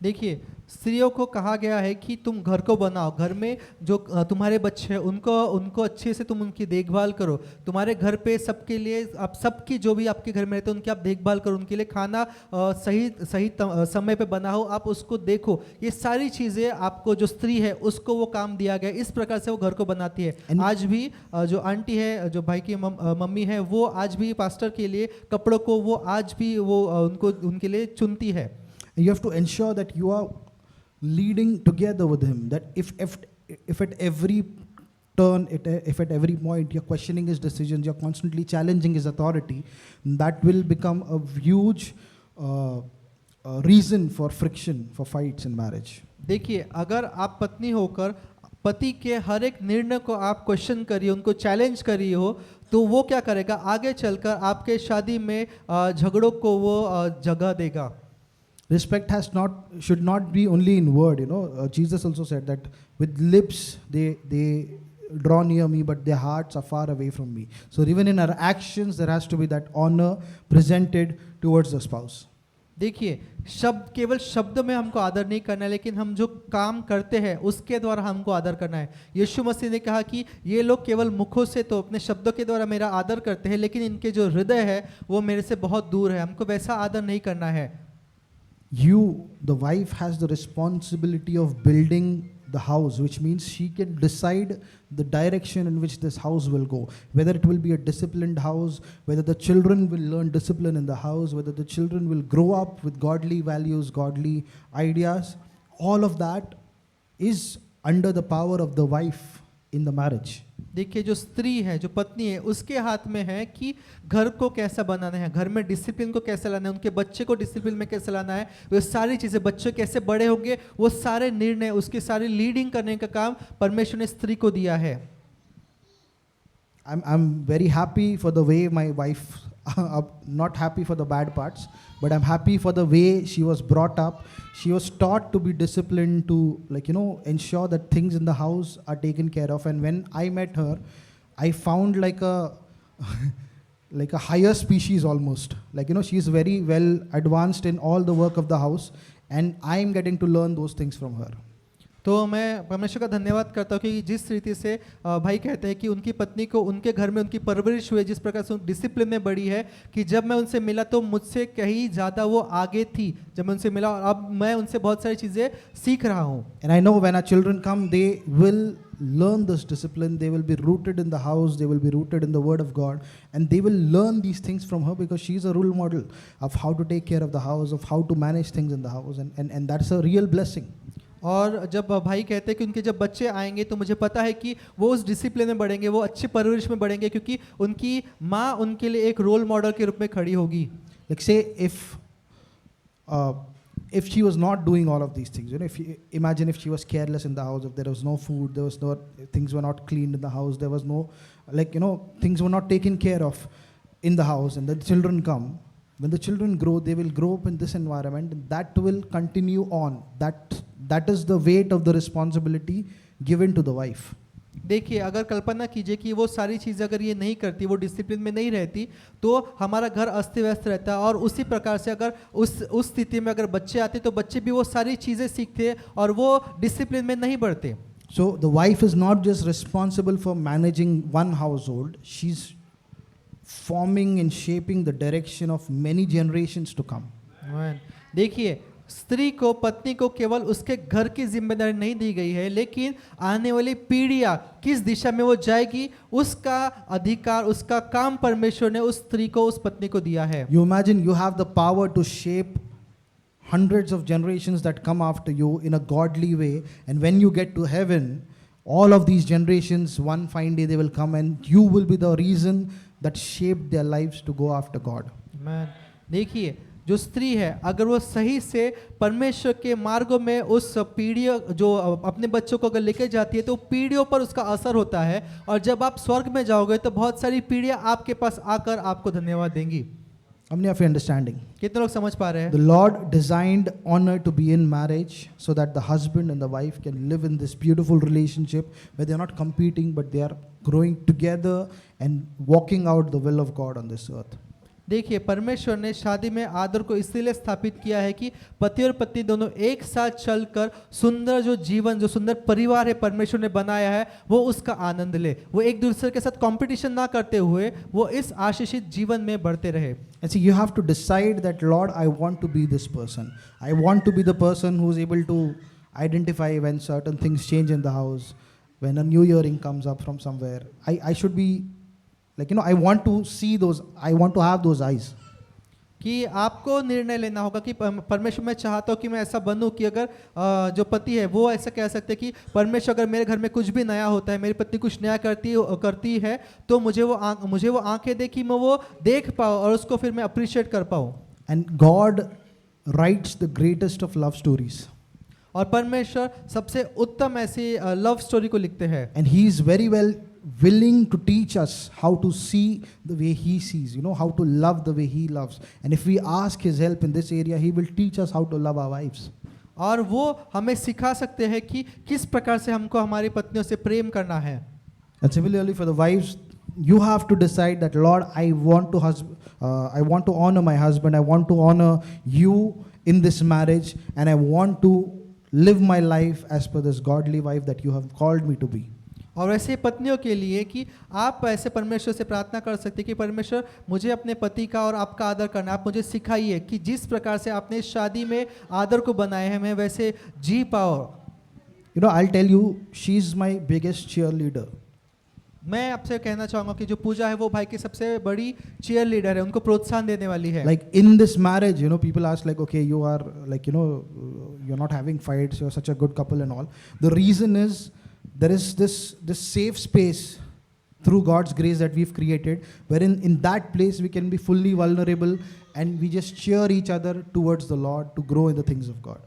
देखिए, स्त्रियों को कहा गया है कि तुम घर को बनाओ, घर में जो तुम्हारे बच्चे हैं उनको उनको अच्छे से तुम उनकी देखभाल करो। तुम्हारे घर पे सबके लिए आप सबकी जो भी आपके घर में रहते हैं उनकी आप देखभाल करो, उनके लिए खाना सही सही समय पे बनाओ, आप उसको देखो। ये सारी चीज़ें आपको जो स्त्री है उसको वो काम दिया गया है, इस प्रकार से वो घर को बनाती है। आज भी जो आंटी है, जो भाई की मम्मी है, वो आज भी पास्टर के लिए कपड़ों को वो आज भी वो उनको उनके लिए चुनती है। You have to ensure that you are leading together with him, that if at every turn, if at every point you're questioning his decisions, you're constantly challenging his authority, that will become a huge reason for friction, for fights in marriage. देखिए, अगर आप पत्नी होकर पति के हर एक निर्णय को आप क्वेश्चन करिए, उनको चैलेंज करिए हो, तो वो क्या करेगा, आगे चलकर आपके शादी में झगड़ों को वो जगह देगा। Respect should not be only in word, you know. Jesus also said that with lips they draw near me, but their hearts are far away from me. So even in our actions, there has to be that honor presented towards the spouse. देखिए, शब्द केवल शब्द में हमको आदर नहीं करना है, लेकिन हम जो काम करते हैं उसके द्वारा हमको आदर करना है। यीशु मसीह ने कहा कि ये लोग केवल मुखों से तो अपने शब्दों के द्वारा मेरा आदर करते हैं, लेकिन इनके जो हृदय है वो मेरे से बहुत दूर है। हमको वैसा आदर नहीं करना है। You, the wife, has the responsibility of building the house, which means she can decide the direction in which this house will go, whether it will be a disciplined house, whether the children will learn discipline in the house, whether the children will grow up with godly values, godly ideas. All of that is under the power of the wife in the marriage. देखिए, जो स्त्री है, जो पत्नी है, उसके हाथ में है कि घर को कैसा बनाना है, घर में डिसिप्लिन को कैसे लाना है, उनके बच्चे को डिसिप्लिन में कैसे लाना है, वो सारी चीज़ें, बच्चे कैसे बड़े होंगे, वो सारे निर्णय, उसकी सारी लीडिंग करने का काम परमेश्वर ने स्त्री को दिया है। I'm very happy for the way my wife, not happy for the bad parts, but I'm happy for the way she was brought up. She was taught to be disciplined, to, like, you know, ensure that things in the house are taken care of. And when I met her, I found like a like a higher species almost. Like, you know, she's very well advanced in all the work of the house, and I'm getting to learn those things from her. तो मैं परमेश्वर का धन्यवाद करता हूँ कि जिस रीति से भाई कहते हैं कि उनकी पत्नी को उनके घर में उनकी परवरिश हुई, जिस प्रकार से डिसिप्लिन में बड़ी है, कि जब मैं उनसे मिला तो मुझसे कहीं ज़्यादा वो आगे थी जब मैं उनसे मिला, और अब मैं उनसे बहुत सारी चीज़ें सीख रहा हूँ। And I know when our children come, they will learn this discipline. They will be rooted in the house. They will be rooted in the Word of God, and they will learn these things from her, because she is a role model of how to take care of the house, of how to manage things in the house, and that's a real blessing. और जब भाई कहते हैं कि उनके जब बच्चे आएंगे तो मुझे पता है कि वो उस डिसिप्लिन में बढ़ेंगे, वो अच्छी परवरिश में बढ़ेंगे, क्योंकि उनकी माँ उनके लिए एक रोल मॉडल के रूप में खड़ी होगी। Like, say if she was not doing all of these things, you know, imagine if she was careless in the house, if there was no food, there was no, things were not cleaned in the house, there was no, like, you know, things were not taken care of in the house, and the children come. When the children grow, they will grow up in this environment, and that will continue on. That is the weight of the responsibility given to the wife. देखिए, अगर कल्पना कीजिए कि वो सारी चीज़ें अगर ये नहीं करती, वो डिसिप्लिन में नहीं रहती, तो हमारा घर अस्त व्यस्त रहता है। और उसी प्रकार से अगर उस स्थिति में अगर बच्चे आते तो बच्चे भी वो सारी चीज़ें सीखते और वो डिसिप्लिन में नहीं बढ़ते। So the wife is not just responsible for managing one household, she's forming and shaping the direction of many generations to come. देखिए, स्त्री को, पत्नी को केवल उसके घर की जिम्मेदारी नहीं दी गई है, लेकिन आने वाली पीढ़ियां किस दिशा में वो जाएगी उसका अधिकार, उसका काम परमेश्वर ने उस स्त्री को, उस पत्नी को दिया है। You imagine you have the power to shape hundreds of generations that come after you in a godly way, and when you get to heaven, all of these generations, one fine day they will come, and you will be the reason that shaped their lives to go after God. Amen. देखिए, जो स्त्री है अगर वो सही से परमेश्वर के मार्गों में उस पीढ़ी जो अपने बच्चों को अगर लेके जाती है तो पीढ़ियों पर उसका असर होता है, और जब आप स्वर्ग में जाओगे तो बहुत सारी पीढ़ियां आपके पास आकर आपको धन्यवाद देंगी। How many of you understanding? कितने लोग समझ पा रहे हैं? The Lord designed honor to be in marriage so that the husband and the wife can live in this beautiful relationship where they are not competing but they are growing together and walking out the will of God on this earth. देखिए, परमेश्वर ने शादी में आदर को इसलिए स्थापित किया है कि पति और पत्नी दोनों एक साथ चलकर सुंदर जो जीवन, जो सुंदर परिवार है परमेश्वर ने बनाया है, वो उसका आनंद ले। वो एक दूसरे के साथ कंपटीशन ना करते हुए वो इस आशीषित जीवन में बढ़ते रहे। And see, you have to decide that, Lord, I want to be this person. I want to be the person who is able to identify when certain things change in the house, when a new earring comes up from somewhere. I should be, like, I want to see those, I want to have those eyes. कि आपको निर्णय लेना होगा कि परमेश्वर, मैं चाहता हूँ कि मैं ऐसा बनूं कि अगर जो पति है वो ऐसा कह सकते हैं कि परमेश्वर, अगर मेरे घर में कुछ भी नया होता है, मेरी पत्नी कुछ नया करती है, तो मुझे वो आंखें दे कि मैं वो देख पाऊँ और उसको फिर मैं अप्रिशिएट कर पाऊँ। And God writes the greatest of love stories. और परमेश्वर सबसे उत्तम ऐसी लव स्टोरी को लिखते हैं। And He is very well willing to teach us how to see the way He sees, how to love the way He loves. And if we ask His help in this area, He will teach us how to love our wives. और वो हमें सिखा सकते हैं कि किस प्रकार से हमको हमारी पत्नियों से प्रेम करना है। And similarly for the wives, you have to decide that, Lord, I want to honor my husband. I want to honor you in this marriage, and I want to live my life as per this godly wife that you have called me to be. और ऐसे पत्नियों के लिए कि आप ऐसे परमेश्वर से प्रार्थना कर सकते हैं कि परमेश्वर, मुझे अपने पति का और आपका आदर करना, आप मुझे सिखाइए कि जिस प्रकार से आपने शादी में आदर को बनाए हैं, मैं वैसे जी पाओ। I'll tell you, she's my biggest cheerleader. मैं आपसे कहना चाहूँगा कि जो पूजा है वो भाई की सबसे बड़ी चीयर लीडर है, उनको प्रोत्साहन देने वाली है। Like in this marriage, people ask like, okay, you are like, you're not having fights, you're such a good couple and all. The reason is there is this safe space through God's grace that we've created, wherein in that place we can be fully vulnerable and we just cheer each other towards the Lord to grow in the things of God.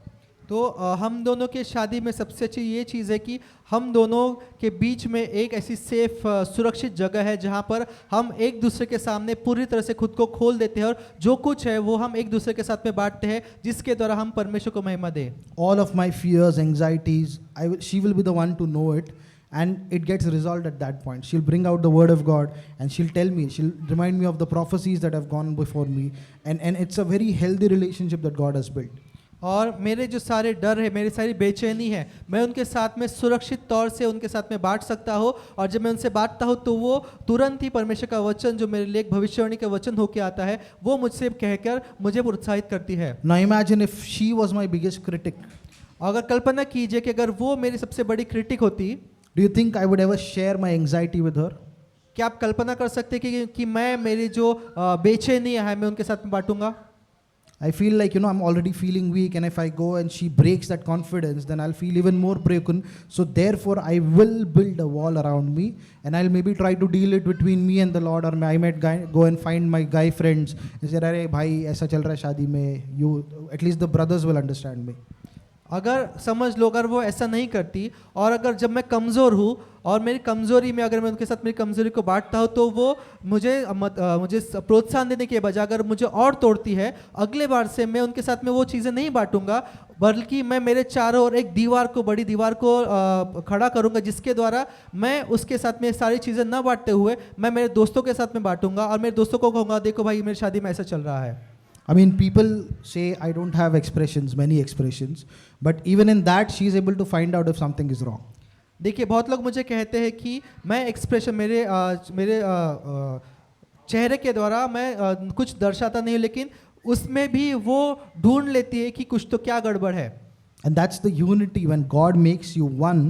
तो हम दोनों के शादी में सबसे अच्छी ये चीज़ है कि हम दोनों के बीच में एक ऐसी सेफ सुरक्षित जगह है जहाँ पर हम एक दूसरे के सामने पूरी तरह से खुद को खोल देते हैं और जो कुछ है वो हम एक दूसरे के साथ में बांटते हैं, जिसके द्वारा हम परमेश्वर को महिमा दें। All of my fears, anxieties, she will be the one to know it, and it gets resolved at that point. She'll bring out the word of God and she'll tell me, she'll remind me of the prophecies that have gone before me, and it's a very healthy relationship that God has built. और मेरे जो सारे डर है, मेरी सारी बेचैनी है, मैं उनके साथ में सुरक्षित तौर से उनके साथ में बांट सकता हूँ, और जब मैं उनसे बांटता हूँ तो वो तुरंत ही परमेश्वर का वचन जो मेरे लिए एक भविष्यवाणी का वचन होके आता है, वो मुझसे कहकर मुझे प्रोत्साहित करती है। Now imagine if she was my biggest critic. अगर कल्पना कीजिए कि अगर वो मेरी सबसे बड़ी क्रिटिक होती, Do you think I would ever share my anxiety with her? क्या आप कल्पना कर सकते कि मैं मेरी जो बेचैनी है मैं उनके साथ में बांटूंगा? I feel like, I'm already feeling weak, and if I go and she breaks that confidence, then I'll feel even more broken. So therefore, I will build a wall around me, and I'll maybe try to deal it between me and the Lord, or I might go and find my guy friends and say, "Arey bhai, aisa chal raha hai shaadi mein." At least the brothers will understand me. अगर समझ लो, अगर वो ऐसा नहीं करती और अगर जब मैं कमज़ोर हूँ और मेरी कमज़ोरी में अगर मैं उनके साथ मेरी कमज़ोरी को बांटता हूँ तो वो मुझे प्रोत्साहन देने के बजाय अगर मुझे और तोड़ती है, अगले बार से मैं उनके साथ में वो चीज़ें नहीं बांटूंगा, बल्कि मैं मेरे चारों ओर एक दीवार को, बड़ी दीवार को खड़ा करूँगा, जिसके द्वारा मैं उसके साथ में सारी चीज़ें ना बांटते हुए मैं मेरे दोस्तों के साथ में बांटूंगा और मेरे दोस्तों को कहूँगा, देखो भाई मेरी शादी में ऐसा चल रहा है। I mean, people say I don't have expressions, many expressions, but even in that she is able to find out if something is wrong. देखिए, बहुत लोग मुझे कहते हैं कि मैं एक्सप्रेशन मेरे चेहरे के द्वारा मैं कुछ दर्शाता नहीं, लेकिन उसमें भी वो ढूंढ लेती है कि कुछ तो क्या गड़बड़ है। And that's the unity when God makes you one,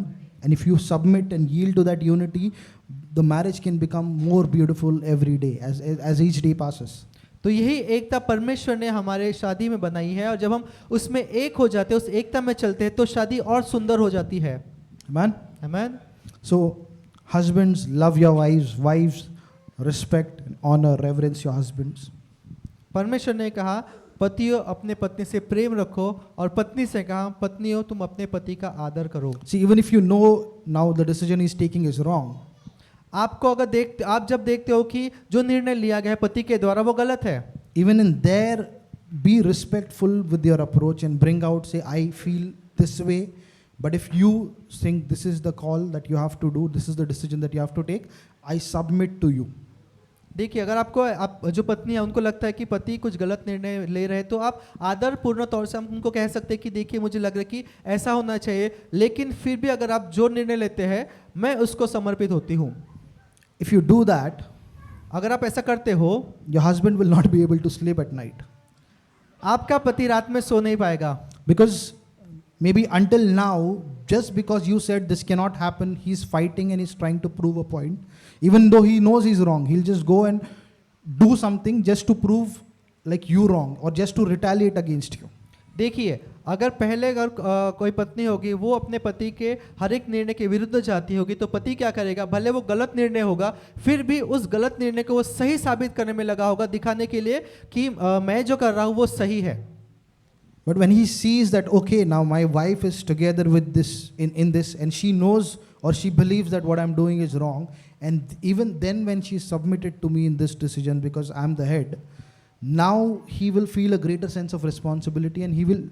and if you submit and yield to that unity, the marriage can become more beautiful every day as each day passes. तो यही एकता परमेश्वर ने हमारे शादी में बनाई है, और जब हम उसमें एक हो जाते हैं, उस एकता में चलते हैं, तो शादी और सुंदर हो जाती है। Amen? Amen? So, husbands, love your wives. Wives, respect and honor, reverence your husbands. परमेश्वर ने कहा, पतियों अपने पत्नी से प्रेम रखो, और पत्नी से कहा, पत्नियों तुम अपने पति का आदर करो। See, even if you know now the decision he's taking is wrong, आपको अगर आप जब देखते हो कि जो निर्णय लिया गया है पति के द्वारा वो गलत है, even in there, be respectful with your approach and bring out, say, I feel this way, but if you think this is the call that you have to do, this is the decision that you have to take, I submit to you. देखिए, अगर आपको आप जो पत्नी है उनको लगता है कि पति कुछ गलत निर्णय ले रहे हैं, तो आप आदर पूर्ण तौर से हम उनको कह सकते हैं कि देखिए मुझे लग रहा है कि ऐसा होना चाहिए, लेकिन फिर भी अगर आप जो निर्णय लेते हैं मैं उसको समर्पित होती हूँ। If you do that, अगर आप ऐसा करते हो, your husband will not be able to sleep at night. आपका पति रात में सो नहीं पाएगा, Because maybe until now, just because you said this cannot happen, he's fighting and he's trying to prove a point. Even though he knows he's wrong, he'll just go and do something just to prove like you wrong or just to retaliate against you. देखिए, अगर पहले अगर कोई पत्नी होगी, वो अपने पति के हर एक निर्णय के विरुद्ध जाती होगी, तो पति क्या करेगा, भले वो गलत निर्णय होगा, फिर भी उस गलत निर्णय को वो सही साबित करने में लगा होगा, दिखाने के लिए कि मैं जो कर रहा हूँ वो सही है। But when he sees that, okay, now my wife is together with this in this, and she knows or she believes that what I'm doing is wrong, and even then when she's submitted to me in this decision because I'm the head, now he will feel a greater sense of responsibility and he will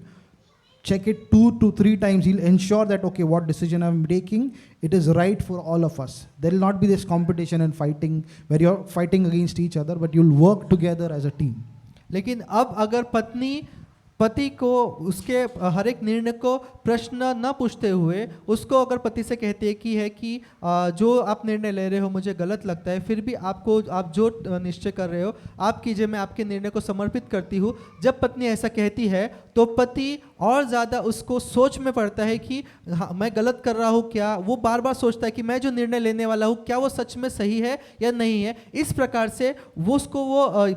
check it 2 to 3 times. He'll ensure that, okay, what decision I'm taking, it is right for all of us. There will not be this competition and fighting where you're fighting against each other, but you'll work together as a team. लेकिन अब अगर पत्नी पति को उसके हर एक निर्णय को प्रश्न न पूछते हुए उसको अगर पति से कहती है कि जो आप निर्णय ले रहे हो मुझे गलत लगता है, फिर भी आप जो निश्चय कर रहे हो आप कीजिए, मैं आपके निर्णय को समर्पित करती हूँ। जब पत्नी ऐसा कहती है तो पति और ज़्यादा उसको सोच में पड़ता है कि हाँ, मैं गलत कर रहा हूँ क्या। वो बार बार सोचता है कि मैं जो निर्णय लेने वाला हूँ क्या वो सच में सही है या नहीं है। इस प्रकार से वो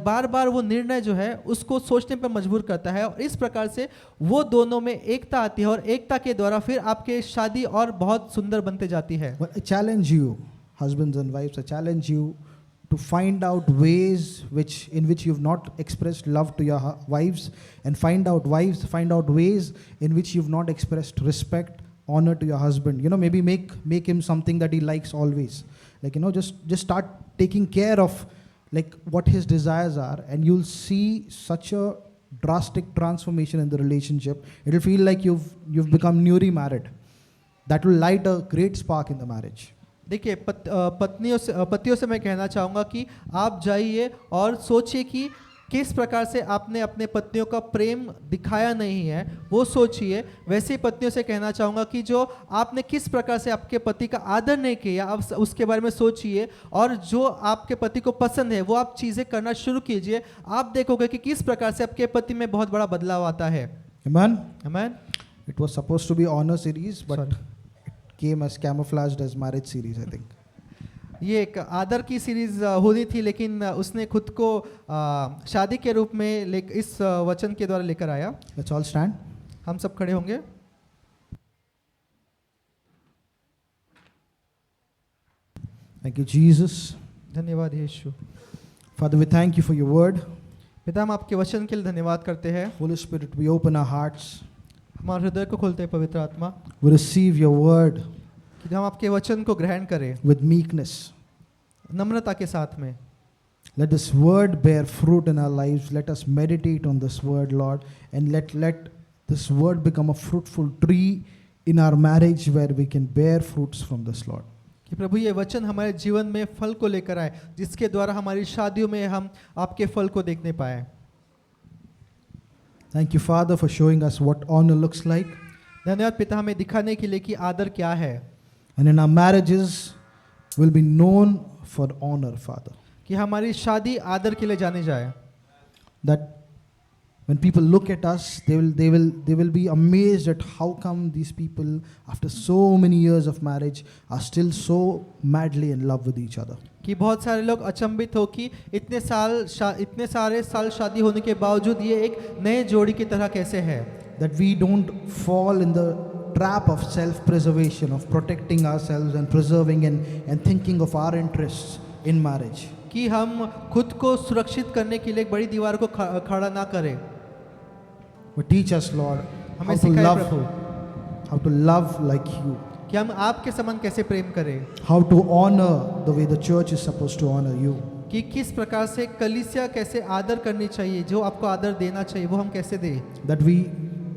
बार बार वो निर्णय जो है उसको सोचने पर मजबूर करता है, और इस प्रकार से वो दोनों में एकता आती है, और एकता के द्वारा फिर आपके शादी और बहुत सुंदर बनते जाती है। But I challenge you, husbands and wives, I challenge you to find out ways in which you've not expressed love to your wives, and find out ways in which you've not expressed respect, honor to your husband. Maybe make him something that he likes always. Like, just start taking care of like what his desires are, and you'll see such a drastic transformation in the relationship. It'll feel like you've become newly married. That will light a great spark in the marriage. देखिए, पतियों से मैं कहना चाहूँगा कि आप जाइए और सोचिए कि किस प्रकार से आपने अपने पत्नियों का प्रेम दिखाया नहीं है, वो सोचिए। वैसे ही पत्नियों से कहना चाहूँगा कि जो आपने किस प्रकार से आपके पति का आदर नहीं किया, आप उसके बारे में सोचिए, और जो आपके पति को पसंद है वो आप चीज़ें करना शुरू कीजिए। आप देखोगे कि किस प्रकार से आपके पति में बहुत बड़ा बदलाव आता है। Amen? Amen? It was supposed to be honor series, but Sorry. came as camouflaged as marriage series, I think. ये एक आदर की सीरीज होनी थी, लेकिन उसने खुद को शादी के रूप में इस वचन के द्वारा लेकर आया। Let's all stand. हम सब खड़े होंगे। Thank you, Jesus. धन्यवाद यीशु। Father, we thank you for your word. पिता, हम आपके वचन के लिए धन्यवाद करते हैं। Holy Spirit, we open our hearts. हमारे हृदय को खोलते हैं पवित्र आत्मा, We receive your word कि हम आपके वचन को ग्रहण करें with meekness. नम्रता के साथ में। Let this word bear fruit in our lives. Let us meditate on this word, Lord, and let this word become a fruitful tree in our marriage where we can bear fruits from this, Lord. कि प्रभु ये वचन हमारे जीवन में फल को लेकर आए, जिसके द्वारा हमारी शादियों में हम आपके फल को देखने पाए। Thank you, Father, for showing us what honor looks like. धन्यवाद पिता, हमें दिखाने के लिए कि आदर क्या है, And in our marriages, will be known for honor, Father. कि हमारी शादी आदर के लिए जाने जाए। That when people look at us, they will be amazed at how come these people, after so many years of marriage, are still so madly in love with each other. कि बहुत सारे लोग अचंभित हो कि इतने सारे साल शादी होने के बावजूद ये एक नए जोड़ी की तरह कैसे है। That we don't fall in the trap of self-preservation, of protecting ourselves and preserving and thinking of our interests in marriage. कि हम खुद को सुरक्षित करने के लिए एक बड़ी दीवार को खड़ा ना करें। But teach us, Lord, हमें सिखाए प्रभु how to love like you, कि हम आपके समान कैसे प्रेम करें, how to honor the way the church is supposed to honor you. कि किस प्रकार से कलीसिया कैसे आदर करनी चाहिए, जो आपको आदर देना चाहिए वो हम कैसे दें। That we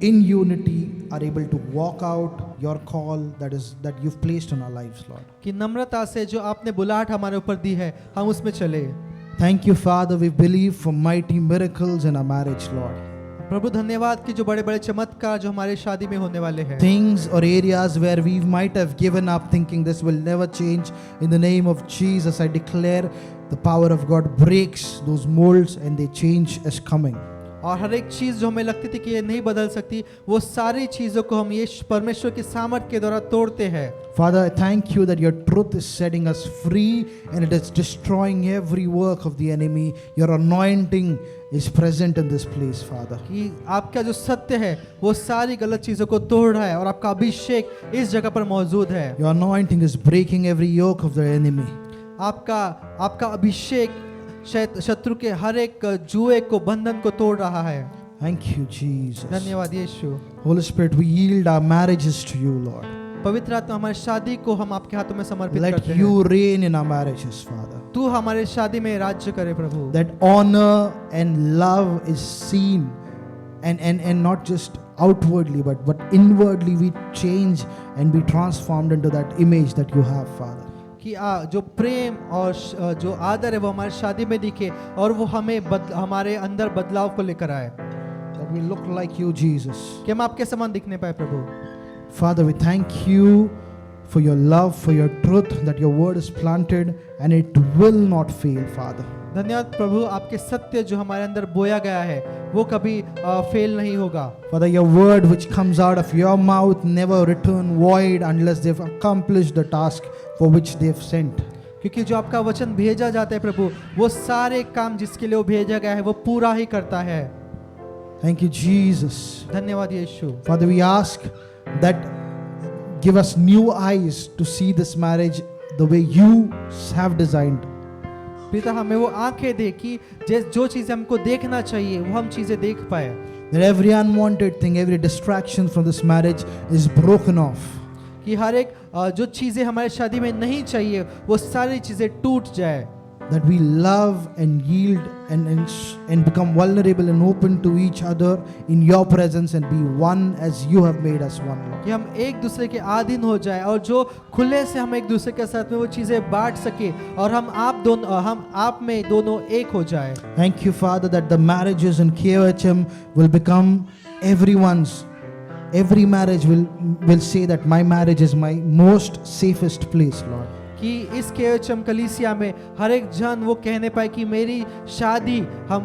in unity are able to walk out your call that you've placed on our lives, Lord. कि नम्रता से जो आपने बुलाहट हमारे ऊपर दी है हम उसमें चले। Thank you, Father. We believe for mighty miracles in our marriage, Lord. प्रभु धन्यवाद कि जो बड़े बड़े चमत्कार जो हमारे शादी में होने वाले हैं, Things or areas where we might have given up thinking this will never change, in the name of Jesus, I declare the power of God breaks those molds and they change is coming. और हर एक चीज जो हमें लगती थी कि ये नहीं बदल सकती, वो सारी चीजों को हम ये परमेश्वर की सामर्थ के द्वारा तोड़ते हैं। Father, I thank you that your truth is setting us free and it is destroying every work of the enemy. Your anointing is present in this place, Father. कि आपका जो सत्य है वो सारी गलत चीजों को तोड़ रहा है और आपका अभिषेक इस जगह पर मौजूद है। Your anointing is breaking every yoke of the enemy. आपका अभिषेक शत्रु के हर एक जुए को, बंधन को तोड़ रहा है। Thank you, Jesus. धन्यवाद यीशु। Holy Spirit, we yield our marriages to you, Lord. पवित्र आत्मा, हमारी शादी को हम आपके हाथों में समर्पित Let करते हैं। you reign in our marriages, Father. तू हमारे शादी में राज्य करे प्रभु। That honor and love is seen and not just outwardly but inwardly we change and be transformed into that image that you have, Father. कि जो प्रेम और जो आदर है वो हमारी शादी में दिखे और वो हमें हमारे अंदर बदलाव को लेकर आए, That we look like you, Jesus. कि हम आपके समान दिखने पाए प्रभु। Father, we thank you for your love, for your truth, that your word is planted and it will not fail, Father. धन्यवाद प्रभु, आपके सत्य जो हमारे अंदर बोया गया है वो कभी फेल नहीं होगा। Father, your word which comes out of your mouth never return void unless they've accomplished the task for which they've sent. क्योंकि जो आपका वचन भेजा जाता है प्रभु, वो सारे काम जिसके लिए वो भेजा गया है वो पूरा ही करता है। Thank you, Jesus. धन्यवाद यीशु। Father, we ask that give us new eyes to see this marriage the way you have designed. पिता, हमें वो आंखें दे कि जो चीजें हमको देखना चाहिए वो हम चीजें देख पाए। That every unwanted thing, every distraction from this marriage is broken off. कि हर एक जो चीजें हमारे शादी में नहीं चाहिए वो सारी चीजें टूट जाए। That we love and yield and become vulnerable and open to each other in your presence and be one as you have made us one, Lord. कि हम एक दूसरे के अधीन हो जाए और जो खुले से हम एक दूसरे के साथ में वो चीजें बांट सके और हम आप में दोनों एक हो जाए। Thank you, Father, that the marriages in KOHM will become every marriage will say that my marriage is my most safest place, Lord. कि इस केओचम कलीसिया में हर एक जन वो कहने पाए कि मेरी शादी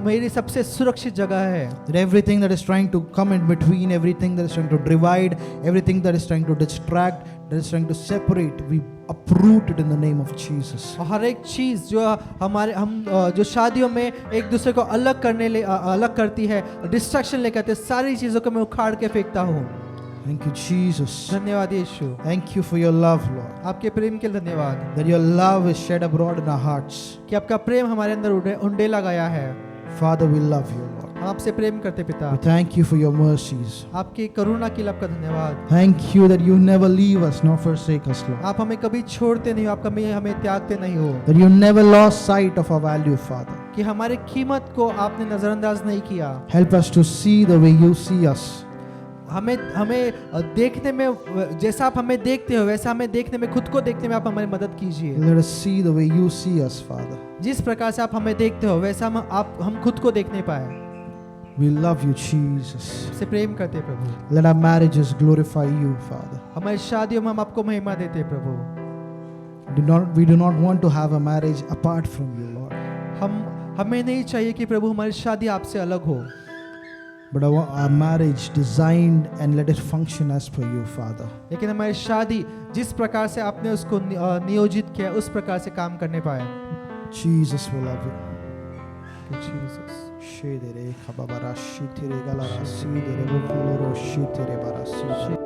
मेरी सबसे सुरक्षित जगह है। That everything that is trying to come in between, everything that is trying to divide, everything that is trying to distract, that is trying to separate, we uproot it in the name of Jesus. और हर एक चीज जो हम जो शादियों में एक दूसरे को अलग करती है, डिस्ट्रैक्शन लेकर आते, सारी चीजों को मैं उखाड़ के फेंकता हूँ। Thank you, Jesus. धन्यवाद यीशु। Thank you for your love, Lord. आपके प्रेम के लिए धन्यवाद That your love is shed abroad in our hearts. कि आपका प्रेम हमारे अंदर उंडेला गया है। Father, we love you, Lord. हम आपसे प्रेम करते पिता। We thank you for your mercies. आपकी करुणा के लिए आपका धन्यवाद। Thank you that you never leave us nor forsake us, Lord. आप हमें कभी छोड़ते नहीं हो, आप कभी हमें त्यागते नहीं हो। That you never lost sight of our value, Father. कि हमारे कीमत को आपने नजरअंदाज नहीं किया। Help us to see the way you see us. हमें देखने में जैसा आप हमें देखते हो वैसा हमें देखने में, खुद को देखने में आप हमारी मदद कीजिए। Let us see the way you see us, Father. जिस प्रकार से आप हमें देखते हो वैसा हम खुद को देखने पाए। We love you, Jesus. से प्रेम करते प्रभु। Let our marriages glorify you, Father. हमारी शादियों में हम आपको महिमा देते प्रभु। We do not want to have a marriage apart from you, Lord. हमें नहीं चाहिए कि प्रभु हमारी शादी आपसे अलग हो, But our marriage designed and let it function as per you, Father. लेकिन हमारी शादी जिस प्रकार से आपने उसको नियोजित किया उस प्रकार से काम करने पाए। Jesus, we love you. Jesus. Shedere kababara shitere galara sidere bukuloro shitere barasi.